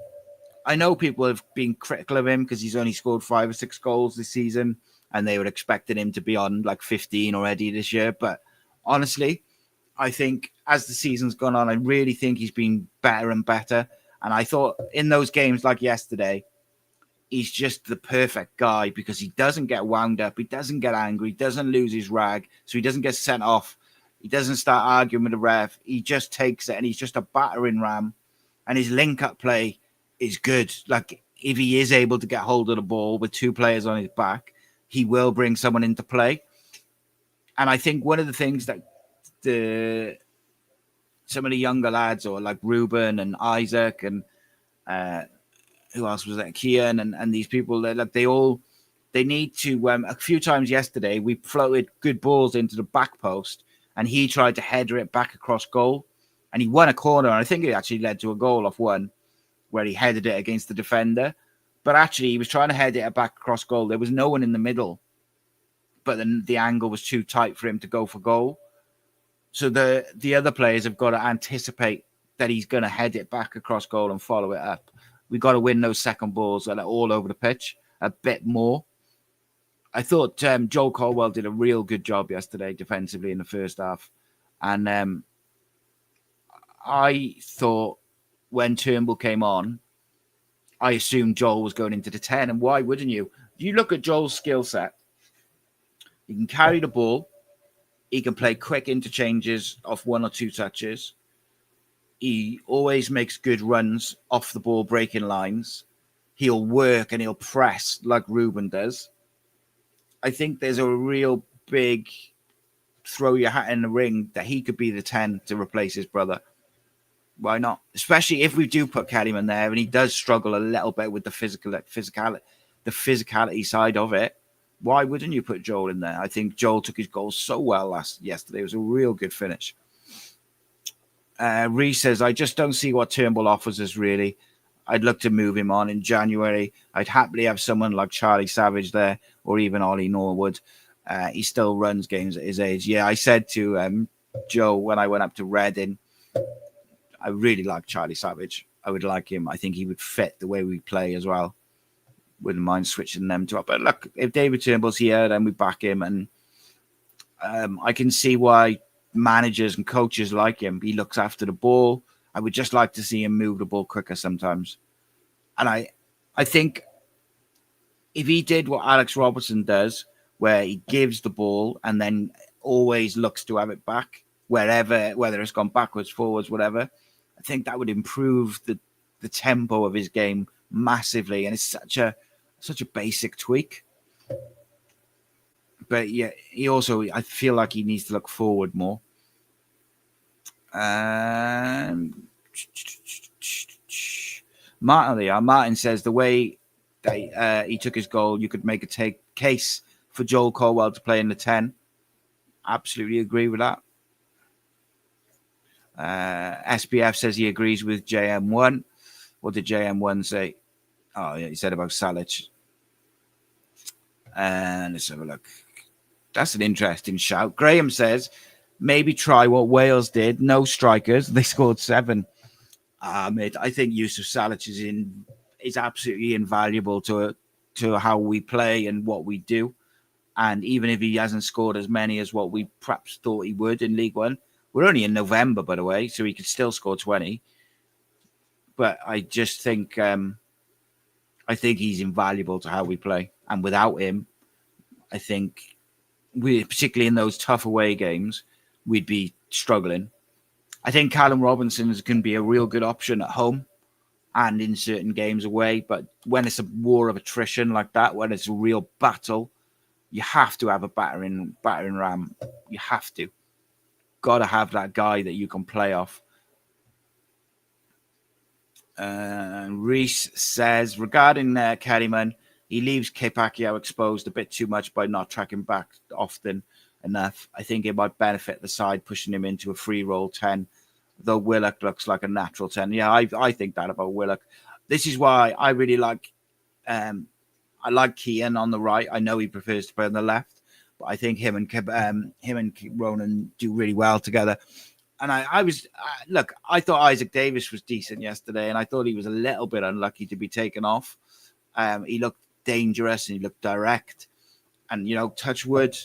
I know people have been critical of him because he's only scored 5 or 6 goals this season, and they were expecting him to be on like 15 already this year. But honestly, I think as the season's gone on, I really think he's been better and better. And I thought in those games like yesterday, he's just the perfect guy because he doesn't get wound up. He doesn't get angry. He doesn't lose his rag. So he doesn't get sent off. He doesn't start arguing with the ref. He just takes it, and he's just a battering ram. And his link-up play is good. Like, if he is able to get hold of the ball with 2 players on his back, he will bring someone into play. And I think one of the things that some of the younger lads, or like Ruben and Isaac and who else was there? Kian and these people, they need to. A few times yesterday, we floated good balls into the back post, and he tried to header it back across goal, and he won a corner. And I think it actually led to a goal off one where he headed it against the defender. But actually, he was trying to head it back across goal. There was no one in the middle, but then the angle was too tight for him to go for goal. So the other players have got to anticipate that he's going to head it back across goal and follow it up. We've got to win those second balls that are all over the pitch a bit more. I thought Joel Colwell did a real good job yesterday defensively in the first half. And I thought when Turnbull came on, I assumed Joel was going into the 10. And why wouldn't you? If you look at Joel's skill set, he can carry the ball. He can play quick interchanges off 1 or 2 touches. He always makes good runs off the ball, breaking lines. He'll work and he'll press like Ruben does. I think there's a real big throw your hat in the ring that he could be the 10 to replace his brother. Why not? Especially if we do put Kellyman there and he does struggle a little bit with the physicality side of it. Why wouldn't you put Joel in there? I think Joel took his goal so well yesterday. It was a real good finish. Reese says, I just don't see what Turnbull offers us, really. I'd look to move him on in January. I'd happily have someone like Charlie Savage there, or even Ollie Norwood. He still runs games at his age. Yeah, I said to Joe when I went up to Reading, I really like Charlie Savage. I would like him. I think he would fit the way we play as well. Wouldn't mind switching them to up. But look, if David Turnbull's here, then we back him. And I can see why managers and coaches like him. He looks after the ball. I would just like to see him move the ball quicker sometimes. And I think if he did what Alex Robertson does, where he gives the ball and then always looks to have it back wherever, whether it's gone backwards, forwards, whatever, I think that would improve the tempo of his game massively. And it's such a basic tweak. But yeah, he also, I feel like he needs to look forward more. Martin says the way that he took his goal, you could make a case for Joel Colwell to play in the 10. Absolutely agree with that. SPF says he agrees with JM1. What did JM1 say? Oh, yeah, he said about Salic. And let's have a look. That's an interesting shout. Graham says, maybe try what Wales did. No strikers. They scored 7. Mate, I think Yusuf Salic is absolutely invaluable to how we play and what we do. And even if he hasn't scored as many as what we perhaps thought he would in League One, We're only in November, by the way, so he could still score 20. But I just think he's invaluable to how we play. And without him, I think particularly in those tough away games, we'd be struggling. I think Callum Robinson can be a real good option at home and in certain games away. But when it's a war of attrition like that, when it's a real battle, you have to have a battering ram. You have to. Got to have that guy that you can play off. Reese says, regarding Kerryman, he leaves Kepakio exposed a bit too much by not tracking back often enough. I think it might benefit the side pushing him into a free roll 10, though Willock looks like a natural 10. Yeah, I think that about Willock. This is why I really like I like Kean on the right. I know he prefers to play on the left, but I think him and Ronan do really well together. And I thought Isaac Davis was decent yesterday, and I thought he was a little bit unlucky to be taken off. He looked dangerous and he looked direct. And, touch wood,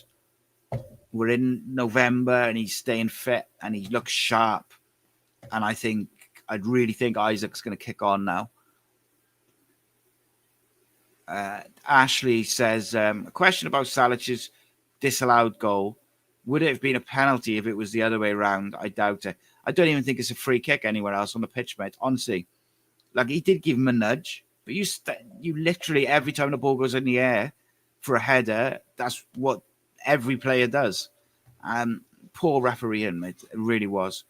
we're in November and he's staying fit and he looks sharp. And I'd really think Isaac's going to kick on now. Ashley says, a question about Salic's disallowed goal. Would it have been a penalty if it was the other way around? I doubt it. I don't even think it's a free kick anywhere else on the pitch, mate. Honestly, he did give him a nudge, but you literally every time the ball goes in the air for a header, that's what every player does. Poor refereeing, mate. It really was.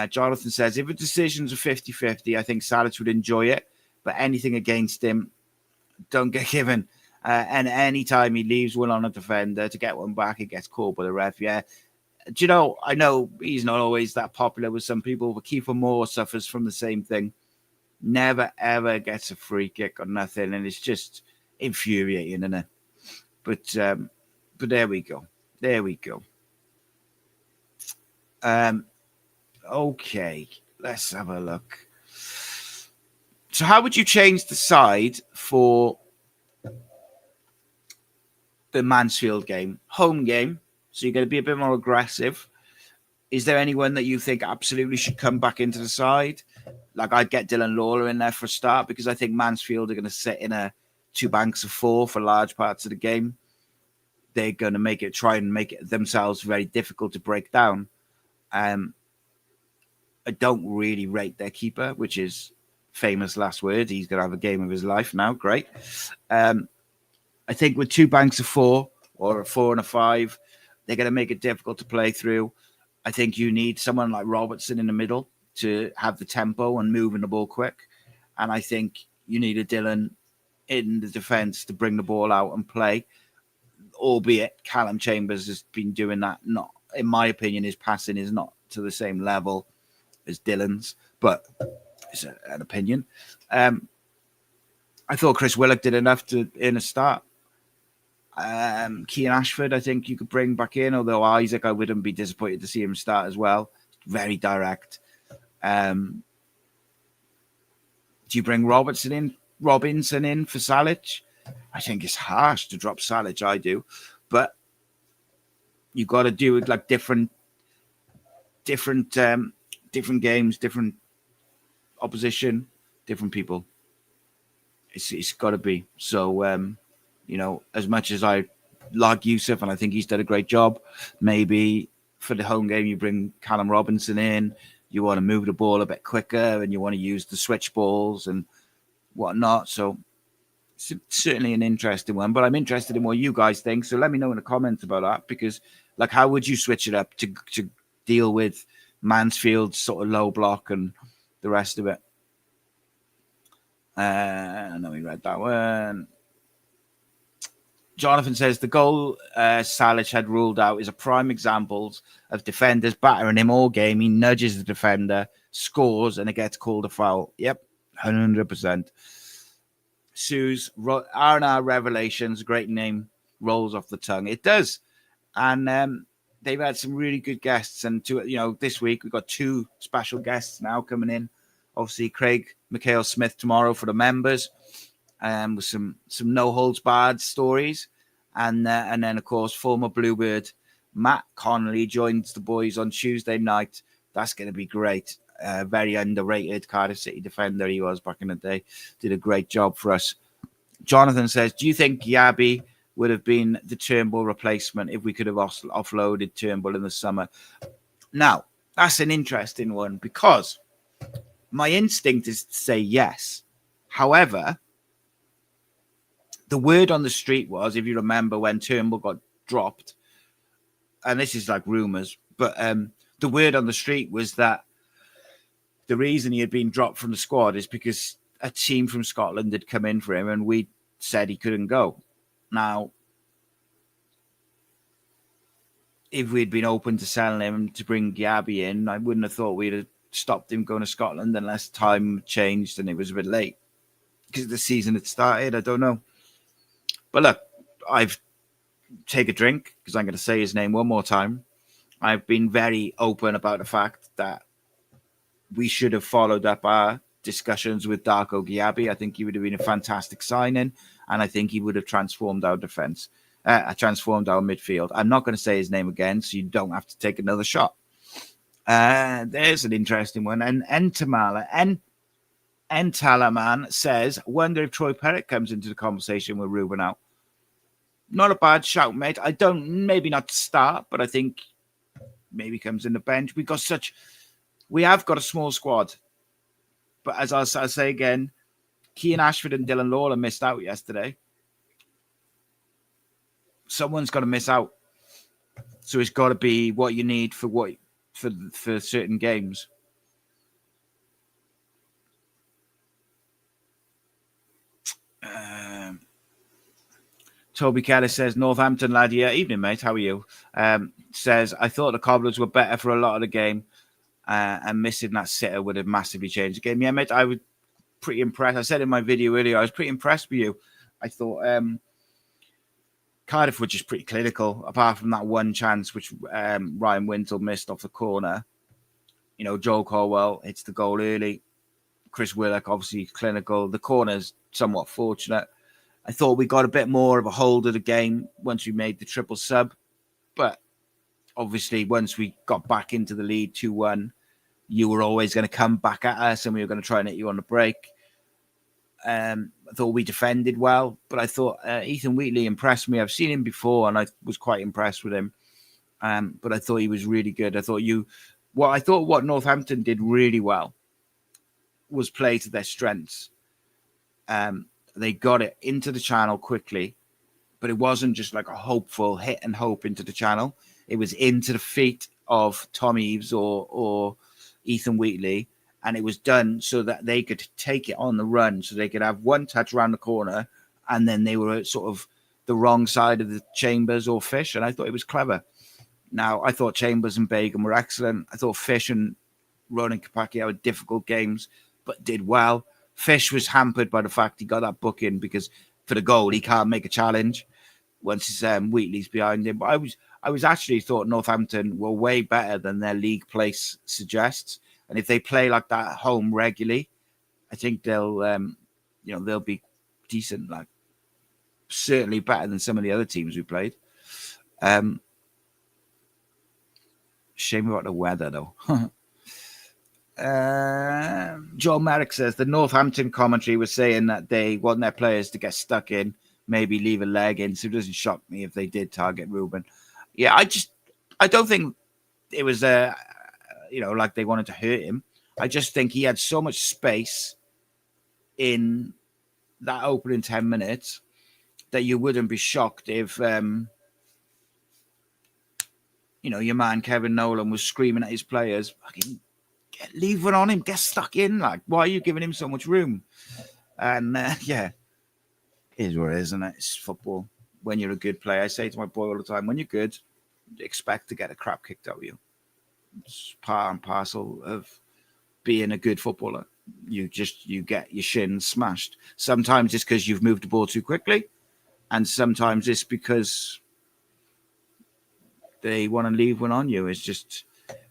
Jonathan says, if a decision's a 50-50, I think Salic would enjoy it, but anything against him, don't get given. And any time he leaves one on a defender to get one back, it gets called by the ref. Yeah. Do I know he's not always that popular with some people, but Kiefer Moore suffers from the same thing. Never, ever gets a free kick or nothing. And it's just infuriating, isn't it? But there we go. There we go. Okay. Let's have a look. So how would you change the side for the Mansfield game? Home game, so you're going to be a bit more aggressive. Is there anyone that you think absolutely should come back into the side? I'd get Dylan Lawler in there for a start, because I think Mansfield are going to sit in a 2 banks of 4 for large parts of the game. They're going to try and make it themselves very difficult to break down. I don't really rate their keeper, which is famous last words. He's going to have a game of his life now. Great. I think with 2 banks of 4 or a 4 and a 5, they're going to make it difficult to play through. I think you need someone like Robertson in the middle to have the tempo and moving the ball quick. And I think you need a Dylan in the defence to bring the ball out and play, albeit Callum Chambers has been doing that. Not, in my opinion, his passing is not to the same level as Dylan's, but it's an opinion. I thought Chris Willock did enough to in a start. Kean Ashford, I think you could bring back in, although Isaac, I wouldn't be disappointed to see him start as well. Very direct. Do you bring Robinson in for Salic? I think it's harsh to drop Salic, I do. But you've got to do it like different games, different opposition, different people. It's got to be. So, as much as I like Yusuf and I think he's done a great job, maybe for the home game you bring Callum Robinson in, you want to move the ball a bit quicker and you want to use the switch balls and whatnot. So it's certainly an interesting one, but I'm interested in what you guys think. So let me know in the comments about that, because how would you switch it up to deal with Mansfield's sort of low block and the rest of it? I know we read that one. Jonathan says the goal Salic had ruled out is a prime example of defenders battering him all game. He nudges the defender, scores, and it gets called a foul. Yep, 100%. Sue's R&R Revelations, great name, rolls off the tongue. It does. And they've had some really good guests. And this week we've got 2 special guests now coming in. Obviously, Craig McHale-Smith tomorrow for the members. With some no holds barred stories, and then of course former Bluebird Matt Connolly joins the boys on Tuesday night. That's going to be great. Very underrated Cardiff City defender he was back in the day. Did a great job for us. Jonathan says, do you think Yabi would have been the Turnbull replacement if we could have offloaded Turnbull in the summer? Now, that's an interesting one because my instinct is to say yes. However, the word on the street was, if you remember when Turnbull got dropped, and this is like rumours, but the word on the street was that the reason he had been dropped from the squad is because a team from Scotland had come in for him and we said he couldn't go. Now, if we'd been open to selling him to bring Gabby in, I wouldn't have thought we'd have stopped him going to Scotland unless time changed and it was a bit late because the season had started. I don't know. But look, I've take a drink because I'm going to say his name one more time. I've been very open about the fact that we should have followed up our discussions with Darko Gyabi. I think he would have been a fantastic signing, and I think he would have transformed our defence, transformed our midfield. I'm not going to say his name again, so you don't have to take another shot. There's an interesting one. And Entalaman says, wonder if Troy Perritt comes into the conversation with Ruben out. Not a bad shout, mate. Maybe not to start, but I think maybe comes in the bench. We have got a small squad. But as I'll say again, Keane Ashford and Dylan Lawler missed out yesterday. Someone's got to miss out. So it's got to be what you need for certain games. Toby Kelly says, Northampton lad, yeah, evening, mate. How are you? Says, I thought the Cobblers were better for a lot of the game. And missing that sitter would have massively changed the game. Yeah, mate, I was pretty impressed. I said in my video earlier, I was pretty impressed with you. I thought Cardiff were just pretty clinical, apart from that one chance which Ryan Wintle missed off the corner. You know, Joel Colwell hits the goal early. Chris Willock, obviously clinical. The corner's somewhat fortunate. I thought we got a bit more of a hold of the game once we made the triple sub. But obviously, once we got back into the lead 2-1, you were always going to come back at us and we were going to try and hit you on the break. I thought we defended well, but I thought Ethan Wheatley impressed me. I've seen him before and I was quite impressed with him. But I thought he was really good. I thought what Northampton did really well was play to their strengths. They got it into the channel quickly, but it wasn't just like a hopeful hit and hope into the channel. It was into the feet of Tom Eaves or Ethan Wheatley, and it was done so that they could take it on the run, so they could have one touch around the corner, and then they were sort of the wrong side of the Chambers or Fish, and I thought it was clever. Now, I thought Chambers and Begum were excellent. I thought Fish and Ronan Kapaki had difficult games, but did well. Fish was hampered by the fact he got that booking because for the goal, he can't make a challenge once Wheatley's behind him. But I was actually thought Northampton were way better than their league place suggests. And if they play like that at home regularly, I think they'll be decent, like certainly better than some of the other teams we played. Shame about the weather, though. Joel Merrick says the Northampton commentary was saying that they want their players to get stuck in, maybe leave a leg in, so it doesn't shock me if they did target Ruben. Yeah, I don't think it was like they wanted to hurt him. I just think he had so much space in that opening 10 minutes that you wouldn't be shocked if your man Kevin Nolan was screaming at his players, fucking leave one on him, get stuck in. Like, why are you giving him so much room? And it is what it is, isn't it? It's football. When you're a good player, I say to my boy all the time, when you're good, expect to get a crap kicked out of you. It's part and parcel of being a good footballer. You get your shins smashed. Sometimes it's because you've moved the ball too quickly, and sometimes it's because they want to leave one on you. It's just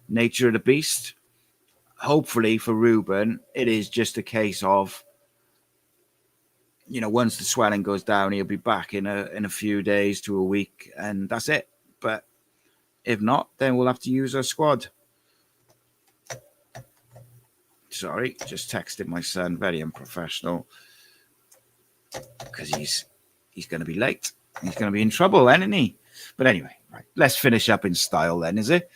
nature of the beast. Hopefully for Ruben, it is just a case of, once the swelling goes down, he'll be back in a few days to a week, and that's it. But If not, then we'll have to use our squad. Sorry, just texted my son. Very unprofessional. Because he's going to be late. He's going to be in trouble, then, isn't he? But anyway, right. Let's finish up in style then, is it?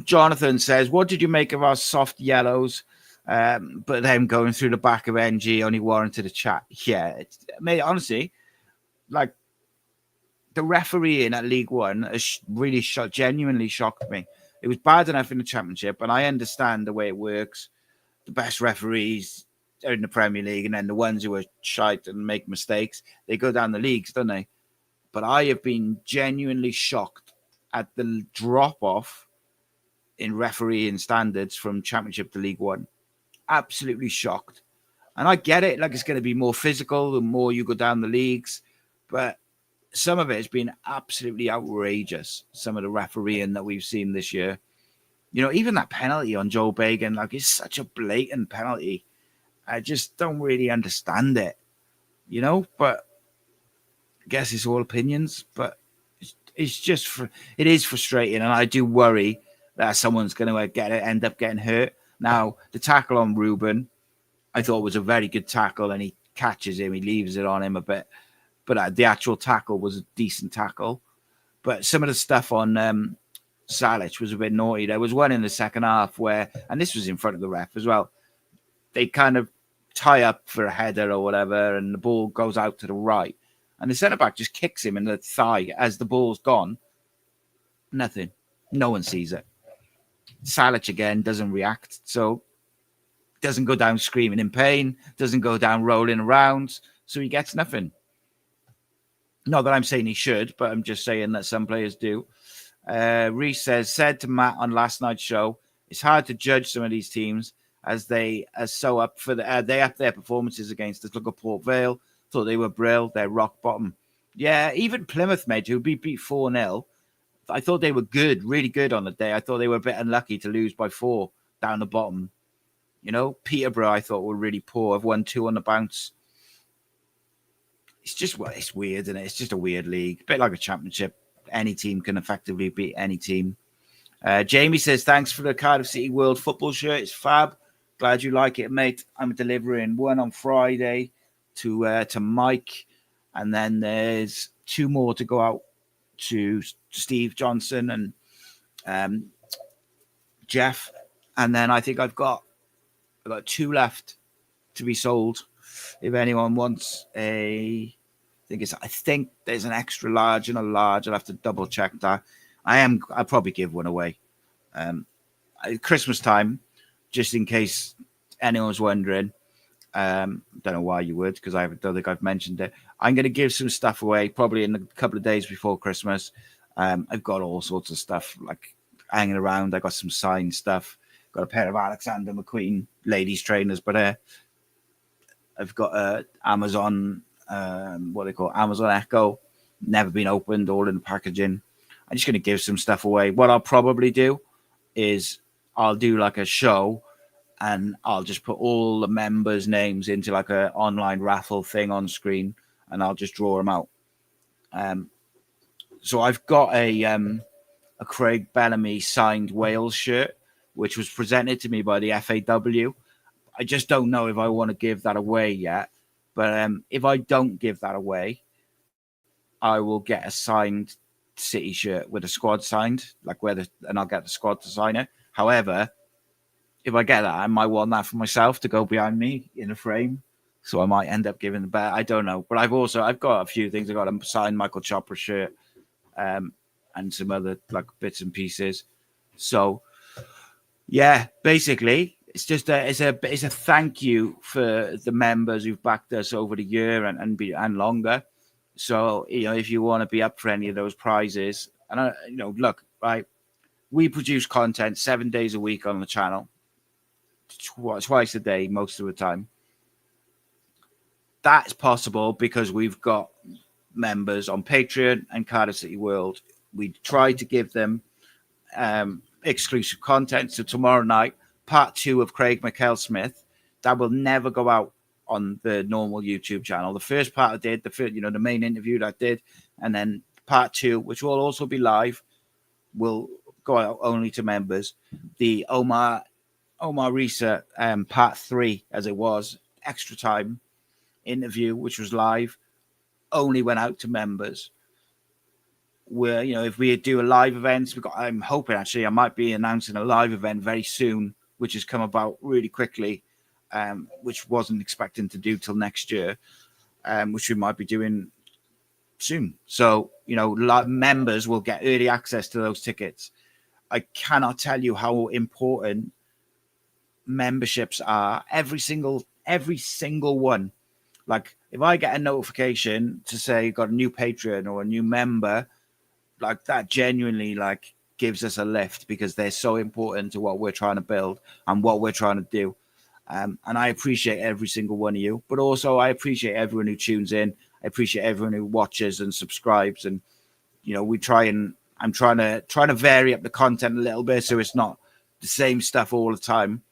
Jonathan says, what did you make of our soft yellows? But them going through the back of NG only warranted a chat. Yeah, mate, honestly, like the refereeing at League One has really genuinely shocked me. It was bad enough in the Championship, and I understand the way it works. The best referees are in the Premier League, and then the ones who are shite and make mistakes, they go down the leagues, don't they? But I have been genuinely shocked at the drop-off in refereeing standards from Championship to League One. Absolutely shocked. And I get it, like it's going to be more physical the more you go down the leagues, but some of it has been absolutely outrageous, some of the refereeing that we've seen this year. You know, even that penalty on Joe Bagan, like, it's such a blatant penalty. I just don't really understand it, you know, but I guess it's all opinions, but it's just, it is frustrating. And I do worry that someone's going to end up getting hurt. Now, the tackle on Ruben, I thought was a very good tackle, and he catches him, he leaves it on him a bit. But the actual tackle was a decent tackle. But some of the stuff on Salic was a bit naughty. There was one in the second half where, and this was in front of the ref as well, they kind of tie up for a header or whatever, and the ball goes out to the right. And the centre-back just kicks him in the thigh as the ball's gone. Nothing. No one sees it. Salic, again, doesn't react. So doesn't go down screaming in pain, doesn't go down rolling around. So he gets nothing. Not that I'm saying he should, but I'm just saying that some players do. Reese said to Matt on last night's show, it's hard to judge some of these teams as they are so up for they up their performances against us. Look at Port Vale, thought they were brill, they're rock bottom. Yeah, even Plymouth, mate, who beat 4-0. I thought they were good, really good on the day. I thought they were a bit unlucky to lose by 4 down the bottom. You know, Peterborough, I thought were really poor. I've won 2 on the bounce. It's just, well, it's weird, isn't it? It's just a weird league. A bit like a championship. Any team can effectively beat any team. Jamie says, thanks for the Cardiff City World football shirt. It's fab. Glad you like it, mate. I'm delivering one on Friday to Mike. And then there's 2 more to go out to Steve Johnson and Jeff. And then I think I've got 2 left to be sold. If anyone wants I think there's an extra large and a large. I'll have to double check that. I'll probably give one away. Christmas time, just in case anyone's wondering. Don't know why you would, because I don't think I've mentioned it. I'm going to give some stuff away probably in a couple of days before Christmas. I've got all sorts of stuff like hanging around. I got some signed stuff. Got a pair of Alexander McQueen ladies trainers, but I've got Amazon, what they call Amazon Echo, never been opened, all in the packaging. I'm just going to give some stuff away. What I'll probably do is I'll do like a show, and I'll just put all the members' names into like an online raffle thing on screen, and I'll just draw them out. So I've got a Craig Bellamy signed Wales shirt, which was presented to me by the FAW. I just don't know if I want to give that away yet. But if I don't give that away, I will get a signed City shirt with a squad signed, and I'll get the squad to sign it. However, if I get that, I might want that for myself to go behind me in a frame. So I might end up giving the bet. I don't know. But I've got a few things. I've got a signed Michael Chopra shirt and some other like bits and pieces. So yeah, basically, it's just it's a thank you for the members who've backed us over the year and longer. So, you know, if you want to be up for any of those prizes, and look, right, we produce content 7 days a week on the channel, twice a day most of the time. That's possible because we've got members on Patreon and Cardiff City World. We try to give them exclusive content. So tomorrow night, part 2 of Craig McHale-Smith, that will never go out on the normal YouTube channel. The first part I did, the main interview that I did, and then part 2, which will also be live, will go out only to members. The Omar Risa part 3, as it was, extra time interview, which was live, only went out to members. Where, if we do a live event, I'm hoping actually I might be announcing a live event very soon, which has come about really quickly, which wasn't expecting to do till next year, which we might be doing soon. So, members will get early access to those tickets. I cannot tell you how important memberships are. Every single one. Like, if I get a notification to say you got a new patron or a new member, like, that genuinely gives us a lift, because they're so important to what we're trying to build and what we're trying to do. And I appreciate every single one of you, but also I appreciate everyone who tunes in. I appreciate everyone who watches and subscribes. And, I'm trying to vary up the content a little bit, so it's not the same stuff all the time.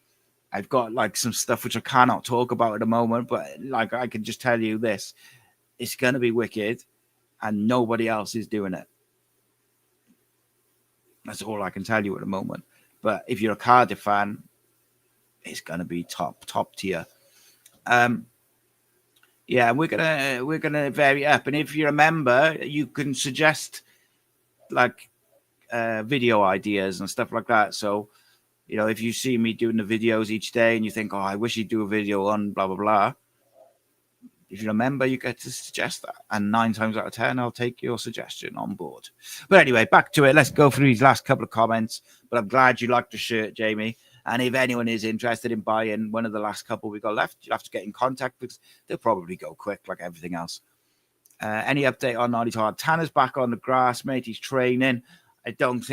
I've got some stuff which I cannot talk about at the moment, but I can just tell you this, it's going to be wicked and nobody else is doing it. That's all I can tell you at the moment. But if you're a Cardiff fan, it's going to be top tier. Yeah, we're gonna vary it up. And if you're a member, you can suggest video ideas and stuff like that. So, if you see me doing the videos each day and you think, oh, I wish you'd do a video on blah blah blah, if you're a member, you get to suggest that, and 9 times out of 10, I'll take your suggestion on board. But anyway, back to it. Let's go through these last couple of comments. But I'm glad you liked the shirt, Jamie. And if anyone is interested in buying one of the last couple we got left, you'll have to get in contact, because they'll probably go quick like everything else. Any update on Noddy Todd? Tanner's back on the grass, mate. He's training. I think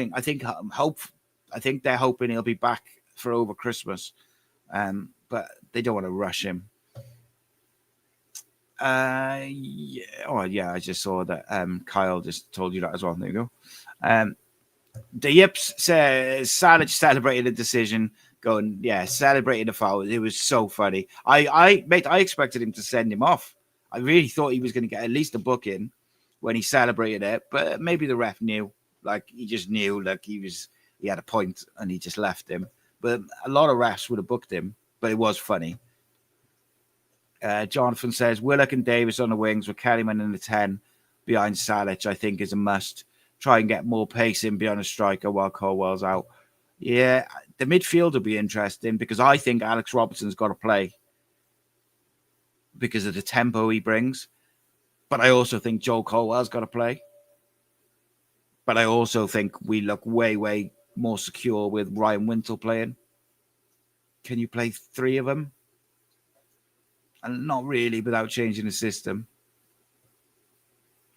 they're hoping he'll be back for over Christmas. But they don't want to rush him. Yeah. Oh, yeah. I just saw that. Kyle just told you that as well. There you go. The Yips says Salic celebrated the decision, going, yeah, celebrated the foul. It was so funny. I expected him to send him off. I really thought he was going to get at least a booking when he celebrated it, but maybe the ref knew. He just knew, he had a point and he just left him. But a lot of refs would have booked him, but it was funny. Jonathan says Willock and Davis on the wings with Kellyman in the 10 behind Salic, I think, is a must. Try and get more pace in beyond a striker while Colwell's out. Yeah, the midfield will be interesting, because I think Alex Robertson's got to play because of the tempo he brings. But I also think Joel Colwell's got to play. But I also think we look way, way more secure with Ryan Wintle playing. Can you play 3 of them? And not really without changing the system.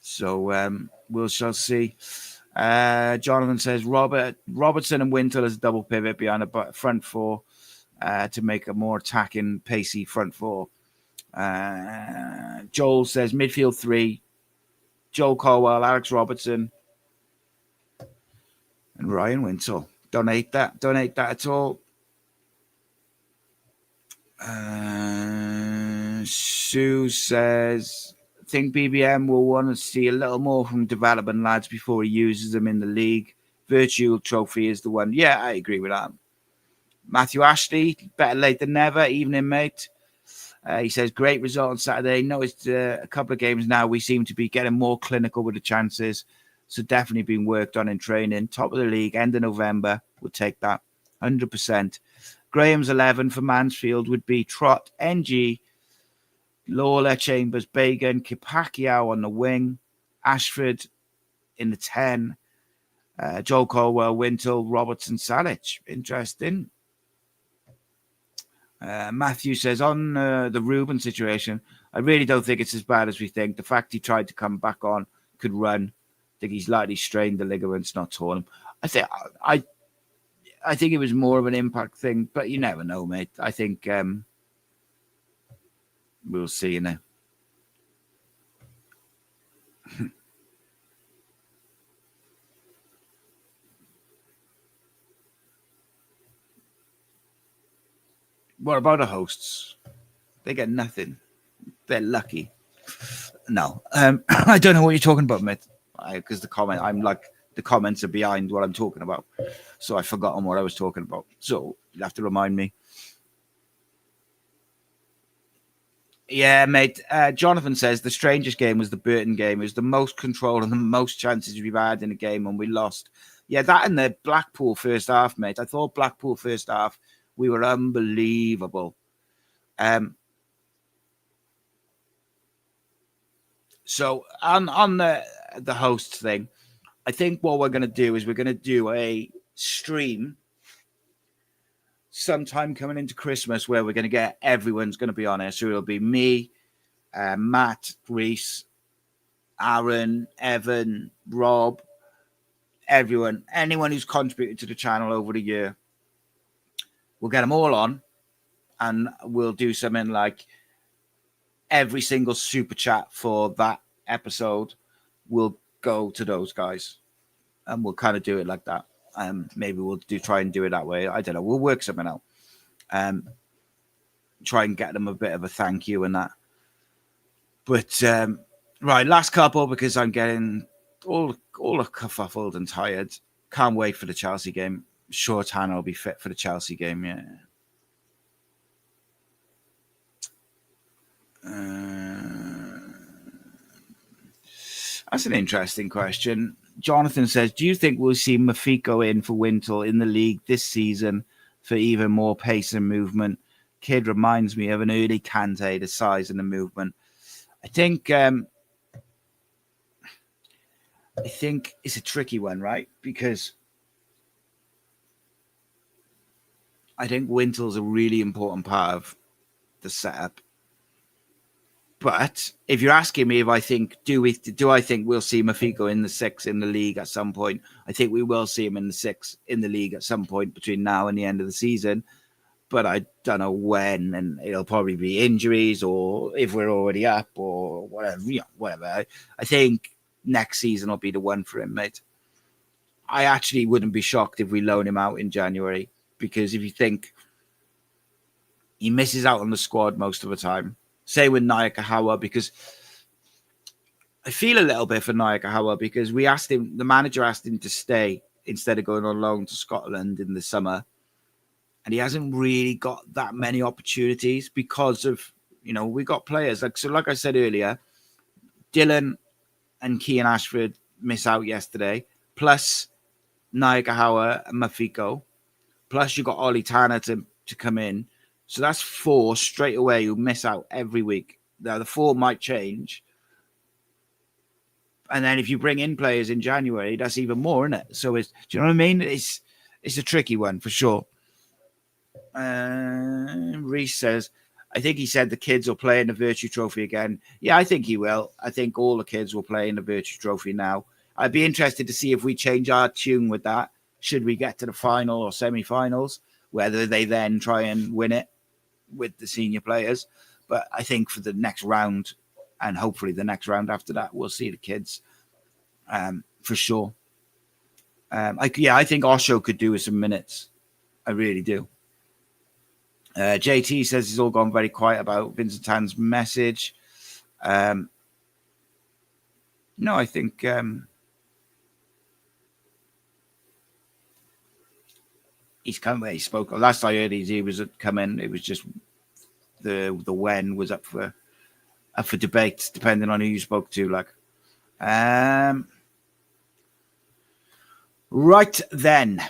So we shall see. Jonathan says Robertson and Wintle as a double pivot behind the front 4 to make a more attacking, pacey front 4. Joel says midfield 3. Joel Colwell, Alex Robertson, and Ryan Wintle. Don't hate that at all. Sue says, I think BBM will want to see a little more from development lads before he uses them in the league. Virtual trophy is the one. Yeah, I agree with that. Matthew Ashley, better late than never. Evening, mate. He says, great result on Saturday. Noticed a couple of games now we seem to be getting more clinical with the chances. So definitely been worked on in training. Top of the league, end of November. Would take that 100%. Graham's 11 for Mansfield would be Trott, NG, Lawler, Chambers, Bagan, Kipakio on the wing, Ashford in the 10, Joel Colwell, Wintle, Robertson, Salic. Interesting. Matthew says, on the Ruben situation, I really don't think it's as bad as we think. The fact he tried to come back on, could run. I think he's likely strained the ligaments, not torn them. I think it was more of an impact thing, but you never know, mate. I think we'll see, you know. What about the hosts? They get nothing. They're lucky. No, I don't know what you're talking about, mate. Because the comments are behind what I'm talking about, so I've forgotten what I was talking about. So you'll have to remind me. Yeah, mate. Jonathan says the strangest game was the Burton game. It was the most control and the most chances we've had in a game when we lost. Yeah, that and the Blackpool first half, mate. I thought Blackpool first half, we were unbelievable. So on the host thing, I think what we're going to do is we're going to do a stream sometime coming into Christmas where we're going to get everyone's going to be on it. So it'll be me, Matt, Reese, Aaron, Evan, Rob, everyone, anyone who's contributed to the channel over the year. We'll get them all on and we'll do something like every single super chat for that episode will go to those guys, and we'll kind of do it like that. Maybe we'll try and do it that way. I don't know. We'll work something out. Try and get them a bit of a thank you and that. But right, last couple because I'm getting all kerfuffled and tired. Can't wait for the Chelsea game. Sure, Tanner will be fit for the Chelsea game. Yeah. That's an interesting question. Jonathan says, do you think we'll see Mafiko in for Wintle in the league this season for even more pace and movement? Kid reminds me of an early Kante, the size and the movement. I think it's a tricky one, right? Because I think Wintle's a really important part of the setup. But if you're asking me if I think, do I think we'll see Mafiko in the 6 in the league at some point? I think we will see him in the 6 in the league at some point between now and the end of the season. But I don't know when, and it'll probably be injuries or if we're already up or whatever. Whatever. I think next season will be the one for him, mate. I actually wouldn't be shocked if we loan him out in January, because if you think he misses out on the squad most of the time. Say with Nayakahawa, because I feel a little bit for Nayakahawa because the manager asked him to stay instead of going on loan to Scotland in the summer. And he hasn't really got that many opportunities because of, we got players. Like I said earlier, Dylan and Kean Ashford miss out yesterday, plus Nayakahawa and Mafiko, plus you got Ollie Tanner to come in. So that's 4 straight away who miss out every week. Now, the 4 might change. And then if you bring in players in January, that's even more, isn't it? So do you know what I mean? It's a tricky one for sure. Reese says, I think he said the kids will play in the Virtue Trophy again. Yeah, I think he will. I think all the kids will play in the Virtue Trophy now. I'd be interested to see if we change our tune with that. Should we get to the final or semi-finals, whether they then try and win it with the senior players. But I think for the next round, and hopefully the next round after that, we'll see the kids for sure. I think Osho could do with some minutes. I really do. JT says he's all gone very quiet about Vincent Tan's message. No, I think he's come. He spoke. Last I heard, he was coming. It was just the when was up for debate, depending on who you spoke to. Right then,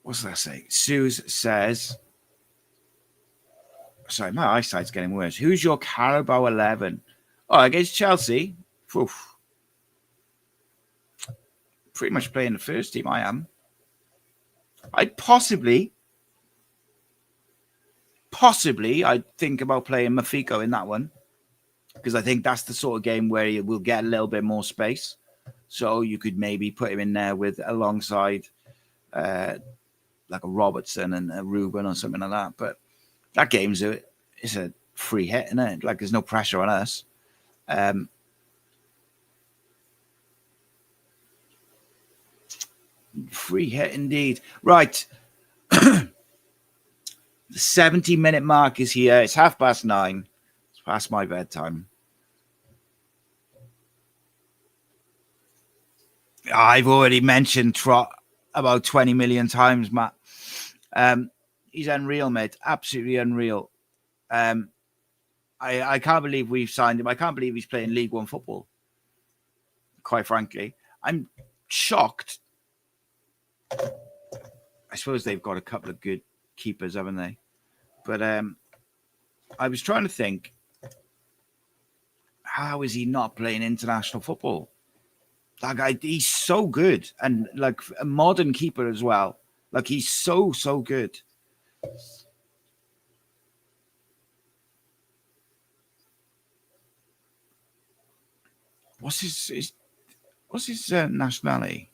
what's that say? Suze says, sorry, my eyesight's getting worse. Who's your Carabao 11? Oh, against Chelsea. Oof. Pretty much playing the first team. I am. I'd possibly, I'd think about playing Mafiko in that one, because I think that's the sort of game where you will get a little bit more space. So you could maybe put him in there alongside like a Robertson and a Ruben or something like that. But that game's it's a free hit, isn't it? Like, there's no pressure on us. Free hit indeed. Right. The The 70-minute mark is here. It's 9:30. It's past my bedtime. I've already mentioned Trot about 20 million times, Matt. He's unreal, mate. Absolutely unreal. I can't believe we've signed him. I can't believe he's playing League One football. Quite frankly, I'm shocked. I suppose they've got a couple of good keepers, haven't they? But I was trying to think, how is he not playing international football? Like, he's so good, and like a modern keeper as well. Like, he's so good. What's his nationality?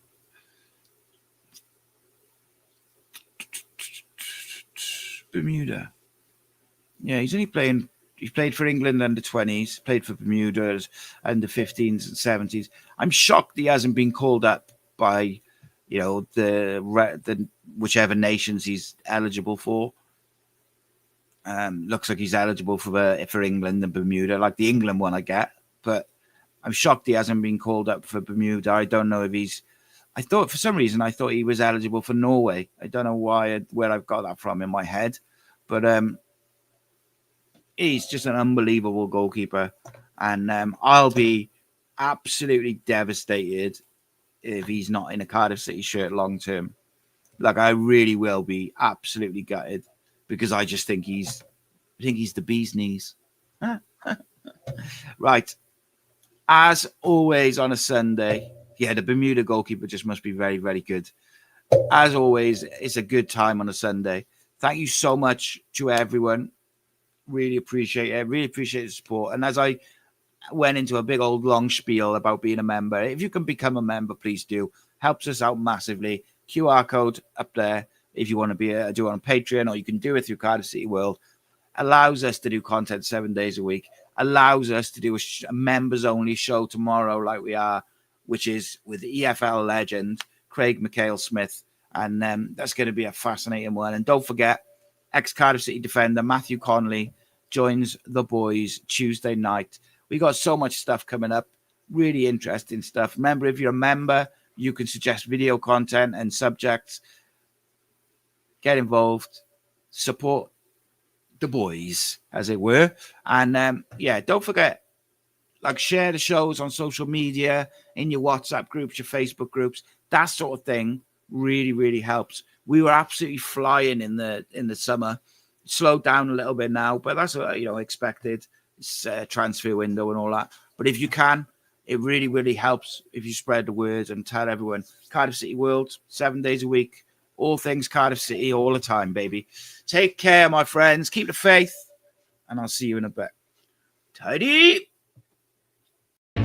Bermuda. Yeah, he's only playing. He's played for England under 20s, played for Bermuda under 15s and 70s. I'm shocked he hasn't been called up by, the whichever nations he's eligible for. Looks like he's eligible for England and Bermuda, like the England one I get. But I'm shocked he hasn't been called up for Bermuda. I don't know if he's. I thought for some reason he was eligible for Norway. I don't know where I've got that from in my head, but he's just an unbelievable goalkeeper, and I'll be absolutely devastated if he's not in a Cardiff City shirt long term. Like, I really will be absolutely gutted, because I just think he's the bee's knees. Right. As always on a Sunday, the Bermuda goalkeeper just must be very, very good. As always, it's a good time on a Sunday. Thank you so much to everyone. Really appreciate it. Really appreciate the support. And as I went into a big old long spiel about being a member, if you can become a member, please do. Helps us out massively. QR code up there if you want to do it on Patreon, or you can do it through Cardiff City World. Allows us to do content 7 days a week. Allows us to do a members-only show tomorrow like we are, which is with EFL legend Craig McHale-Smith. And that's going to be a fascinating one. And don't forget, ex-Cardiff City defender Matthew Connolly joins the boys Tuesday night. We got so much stuff coming up. Really interesting stuff. Remember, if you're a member, you can suggest video content and subjects. Get involved. Support the boys, as it were. And don't forget, share the shows on social media, in your WhatsApp groups, your Facebook groups. That sort of thing really, really helps. We were absolutely flying in the summer. Slowed down a little bit now, but that's expected. It's a transfer window and all that. But if you can, it really, really helps if you spread the word and tell everyone. Cardiff City World, 7 days a week. All things Cardiff City all the time, baby. Take care, my friends. Keep the faith, and I'll see you in a bit. Tidy.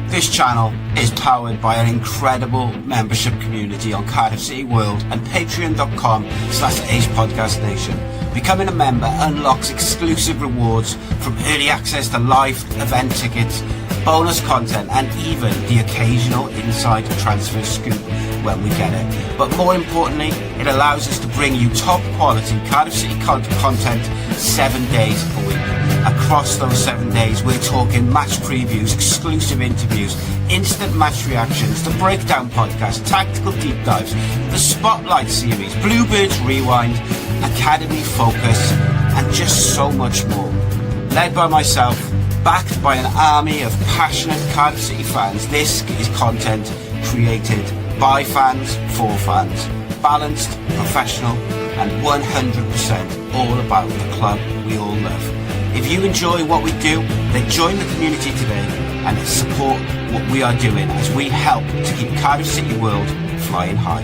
This channel is powered by an incredible membership community on Cardiff City World and patreon.com/AcePodcastNation. Becoming a member unlocks exclusive rewards, from early access to live event tickets, bonus content, and even the occasional inside transfer scoop when we get it. But more importantly, it allows us to bring you top quality Cardiff City content 7 days a week. Across those 7 days, we're talking match previews, exclusive interviews, instant match reactions, the breakdown podcast, tactical deep dives, the spotlight series, Bluebirds Rewind, Academy Focus, and just so much more. Led by myself, backed by an army of passionate Cardiff City fans, this is content created by fans for fans. Balanced, professional, and 100% all about the club we all love. If you enjoy what we do, then join the community today and support what we are doing as we help to keep Cardiff City World flying high.